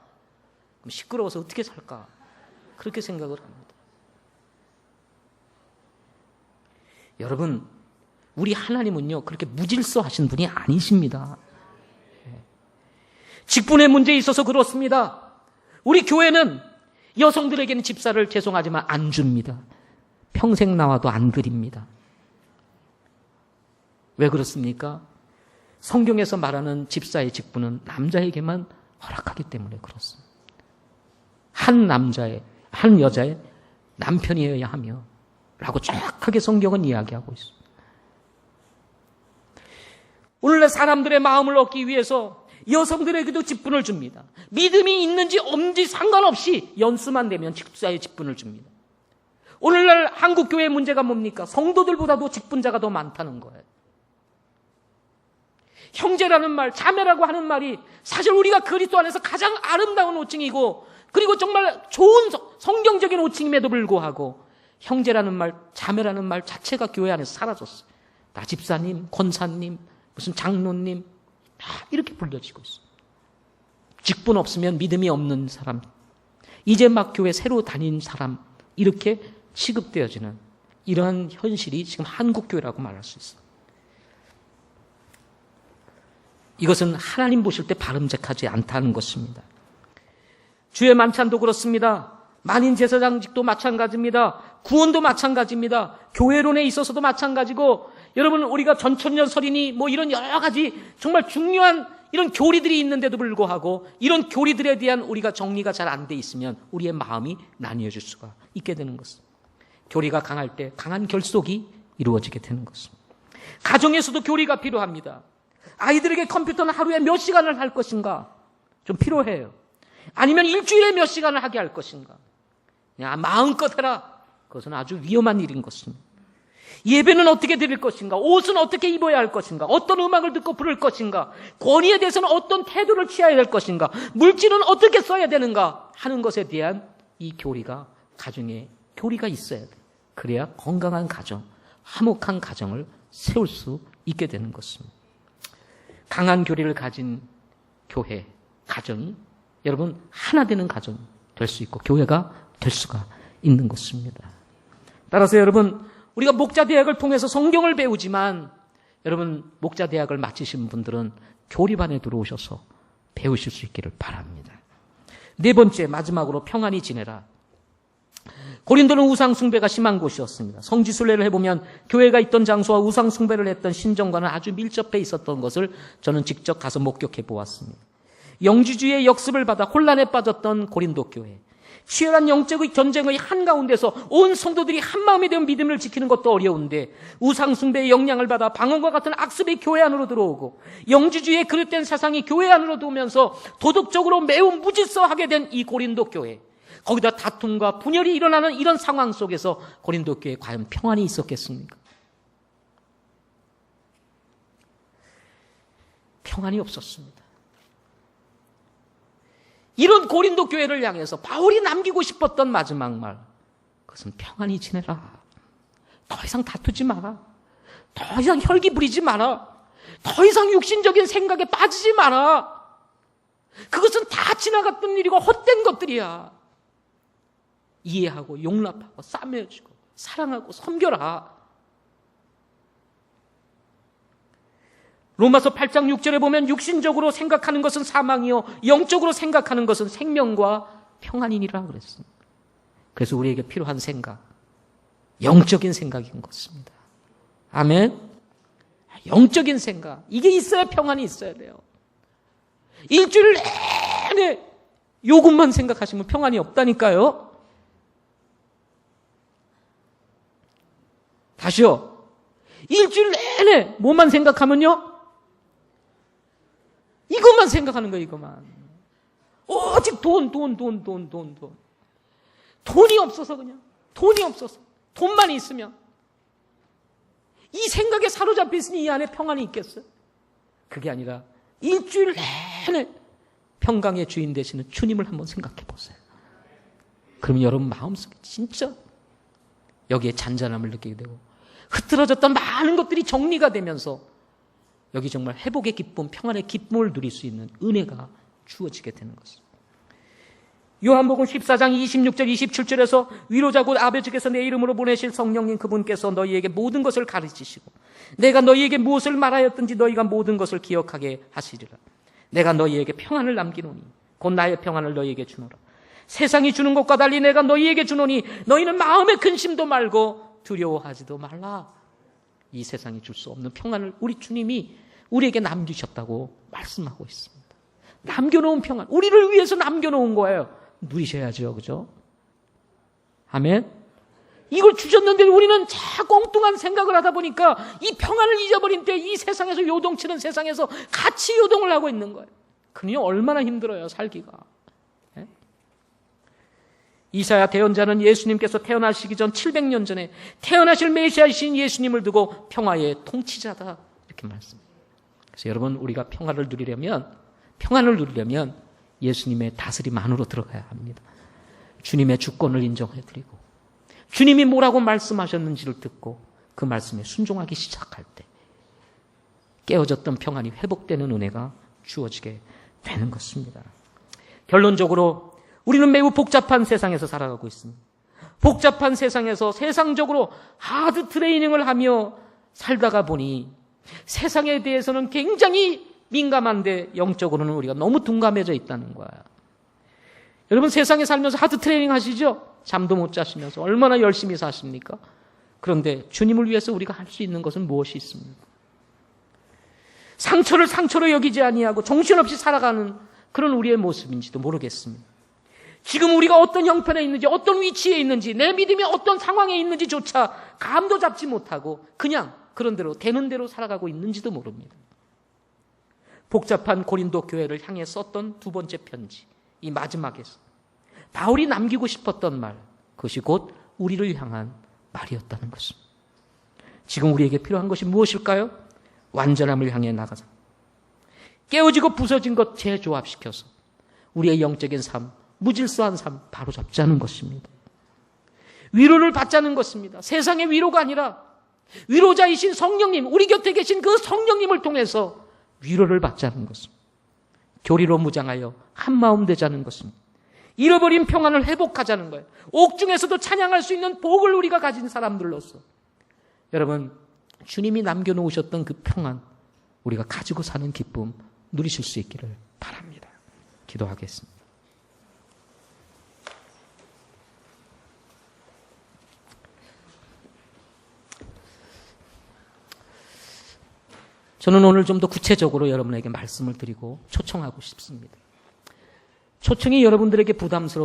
그럼 시끄러워서 어떻게 살까? 그렇게 생각을 합니다. 여러분, 우리 하나님은요 그렇게 무질서하신 분이 아니십니다. 직분의 문제에 있어서 그렇습니다. 우리 교회는 여성들에게는 집사를 죄송하지만 안 줍니다. 평생 나와도 안 드립니다. 왜 그렇습니까? 성경에서 말하는 집사의 직분은 남자에게만 허락하기 때문에 그렇습니다. 한 여자의 남편이어야 하며 라고 정확하게 성경은 이야기하고 있습니다. 오늘날 사람들의 마음을 얻기 위해서 여성들에게도 직분을 줍니다. 믿음이 있는지 없는지 상관없이 연수만 되면 집사의 직분을 줍니다. 오늘날 한국교회의 문제가 뭡니까? 성도들보다도 직분자가 더 많다는 거예요. 형제라는 말, 자매라고 하는 말이 사실 우리가 그리스도 안에서 가장 아름다운 호칭이고 그리고 정말 좋은 성경적인 호칭임에도 불구하고 형제라는 말, 자매라는 말 자체가 교회 안에서 사라졌어요. 나 집사님, 권사님, 무슨 장로님 다 이렇게 불려지고 있어요. 직분 없으면 믿음이 없는 사람, 이제 막 교회 새로 다닌 사람 이렇게 취급되어지는 이러한 현실이 지금 한국교회라고 말할 수 있어요. 이것은 하나님 보실 때 바람직하지 않다는 것입니다. 주의 만찬도 그렇습니다. 만인 제사장직도 마찬가지입니다. 구원도 마찬가지입니다. 교회론에 있어서도 마찬가지고 여러분 우리가 전천년 설이니 뭐 이런 여러 가지 정말 중요한 이런 교리들이 있는데도 불구하고 이런 교리들에 대한 우리가 정리가 잘 안 돼 있으면 우리의 마음이 나뉘어질 수가 있게 되는 것입니다. 교리가 강할 때 강한 결속이 이루어지게 되는 것입니다. 가정에서도 교리가 필요합니다. 아이들에게 컴퓨터는 하루에 몇 시간을 할 것인가? 좀 필요해요. 아니면 일주일에 몇 시간을 하게 할 것인가? 그냥 마음껏 해라. 그것은 아주 위험한 일인 것입니다. 예배는 어떻게 드릴 것인가? 옷은 어떻게 입어야 할 것인가? 어떤 음악을 듣고 부를 것인가? 권위에 대해서는 어떤 태도를 취해야 될 것인가? 물질은 어떻게 써야 되는가? 하는 것에 대한 이 교리가, 가정에 교리가 있어야 돼. 그래야 건강한 가정, 화목한 가정을 세울 수 있게 되는 것입니다. 강한 교리를 가진 교회, 가정이 여러분 하나 되는 가정이 될 수 있고 교회가 될 수가 있는 것입니다. 따라서 여러분, 우리가 목자대학을 통해서 성경을 배우지만 여러분 목자대학을 마치신 분들은 교리반에 들어오셔서 배우실 수 있기를 바랍니다. 네 번째, 마지막으로 평안히 지내라. 고린도는 우상숭배가 심한 곳이었습니다. 성지순례를 해보면 교회가 있던 장소와 우상숭배를 했던 신정과는 아주 밀접해 있었던 것을 저는 직접 가서 목격해 보았습니다. 영지주의의 역습을 받아 혼란에 빠졌던 고린도 교회, 치열한 영적의 전쟁의 한가운데서 온 성도들이 한마음이 되어 믿음을 지키는 것도 어려운데 우상숭배의 영향을 받아 방언과 같은 악습이 교회 안으로 들어오고 영지주의의 그릇된 사상이 교회 안으로 들어오면서 도덕적으로 매우 무질서하게 된 이 고린도 교회, 거기다 다툼과 분열이 일어나는 이런 상황 속에서 고린도 교회에 과연 평안이 있었겠습니까? 평안이 없었습니다. 이런 고린도 교회를 향해서 바울이 남기고 싶었던 마지막 말, 그것은 평안히 지내라. 더 이상 다투지 마라. 더 이상 혈기 부리지 마라. 더 이상 육신적인 생각에 빠지지 마라. 그것은 다 지나갔던 일이고 헛된 것들이야. 이해하고 용납하고 싸매주고 사랑하고 섬겨라. 로마서 8장 6절에 보면 육신적으로 생각하는 것은 사망이요 영적으로 생각하는 것은 생명과 평안이니라 그랬습니다. 그래서 우리에게 필요한 생각, 영적인 생각인 것입니다. 아멘. 영적인 생각, 이게 있어야 평안이 있어야 돼요. 일주일 내내 요것만 생각하시면 평안이 없다니까요. 다시요. 일주일 내내 뭐만 생각하면요? 이것만 생각하는 거예요, 이것만. 오직 돈. 돈이 없어서 그냥. 돈이 없어서. 돈만 있으면. 이 생각에 사로잡혀 있으니 이 안에 평안이 있겠어요? 그게 아니라 일주일 내내 평강의 주인 되시는 주님을 한번 생각해 보세요. 그러면 여러분 마음속에 진짜 여기에 잔잔함을 느끼게 되고 흐트러졌던 많은 것들이 정리가 되면서 여기 정말 회복의 기쁨, 평안의 기쁨을 누릴 수 있는 은혜가 주어지게 되는 것입니다. 요한복음 14장 26절 27절에서 위로자 곧 아버지께서 내 이름으로 보내실 성령님 그분께서 너희에게 모든 것을 가르치시고 내가 너희에게 무엇을 말하였든지 너희가 모든 것을 기억하게 하시리라. 내가 너희에게 평안을 남기노니 곧 나의 평안을 너희에게 주노라. 세상이 주는 것과 달리 내가 너희에게 주노니 너희는 마음의 근심도 말고 두려워하지도 말라. 이 세상이 줄 수 없는 평안을 우리 주님이 우리에게 남기셨다고 말씀하고 있습니다. 남겨놓은 평안, 우리를 위해서 남겨놓은 거예요. 누리셔야죠, 그죠? 아멘. 이걸 주셨는데 우리는 자꾸 엉뚱한 생각을 하다 보니까 이 평안을 잊어버린 때 이 세상에서 요동치는 세상에서 같이 요동을 하고 있는 거예요. 그러니 얼마나 힘들어요, 살기가. 예? 이사야 대언자는 예수님께서 태어나시기 전 700년 전에 태어나실 메시아이신 예수님을 두고 평화의 통치자다 이렇게 말씀합니다. 그래서 여러분, 우리가 평안을 누리려면 예수님의 다스림 안으로 들어가야 합니다. 주님의 주권을 인정해드리고 주님이 뭐라고 말씀하셨는지를 듣고 그 말씀에 순종하기 시작할 때 깨어졌던 평안이 회복되는 은혜가 주어지게 되는 것입니다. 결론적으로 우리는 매우 복잡한 세상에서 살아가고 있습니다. 복잡한 세상에서 세상적으로 하드 트레이닝을 하며 살다가 보니 세상에 대해서는 굉장히 민감한데 영적으로는 우리가 너무 둔감해져 있다는 거야. 여러분, 세상에 살면서 하드 트레이닝 하시죠? 잠도 못 자시면서 얼마나 열심히 사십니까? 그런데 주님을 위해서 우리가 할 수 있는 것은 무엇이 있습니까? 상처를 상처로 여기지 아니하고 정신없이 살아가는 그런 우리의 모습인지도 모르겠습니다. 지금 우리가 어떤 형편에 있는지, 어떤 위치에 있는지, 내 믿음이 어떤 상황에 있는지조차 감도 잡지 못하고 그냥 그런 대로 되는 대로 살아가고 있는지도 모릅니다. 복잡한 고린도 교회를 향해 썼던 두 번째 편지, 이 마지막에서 바울이 남기고 싶었던 말, 그것이 곧 우리를 향한 말이었다는 것입니다. 지금 우리에게 필요한 것이 무엇일까요? 완전함을 향해 나가자. 깨어지고 부서진 것 재조합시켜서 우리의 영적인 삶, 무질서한 삶 바로잡자는 것입니다. 위로를 받자는 것입니다. 세상의 위로가 아니라 위로자이신 성령님, 우리 곁에 계신 그 성령님을 통해서 위로를 받자는 것입니다. 교리로 무장하여 한마음 되자는 것입니다. 잃어버린 평안을 회복하자는 거예요. 옥중에서도 찬양할 수 있는 복을 우리가 가진 사람들로서 여러분, 주님이 남겨놓으셨던 그 평안, 우리가 가지고 사는 기쁨 누리실 수 있기를 바랍니다. 기도하겠습니다. 저는 오늘 좀 더 구체적으로 여러분에게 말씀을 드리고 초청하고 싶습니다. 초청이 여러분들에게 부담스러워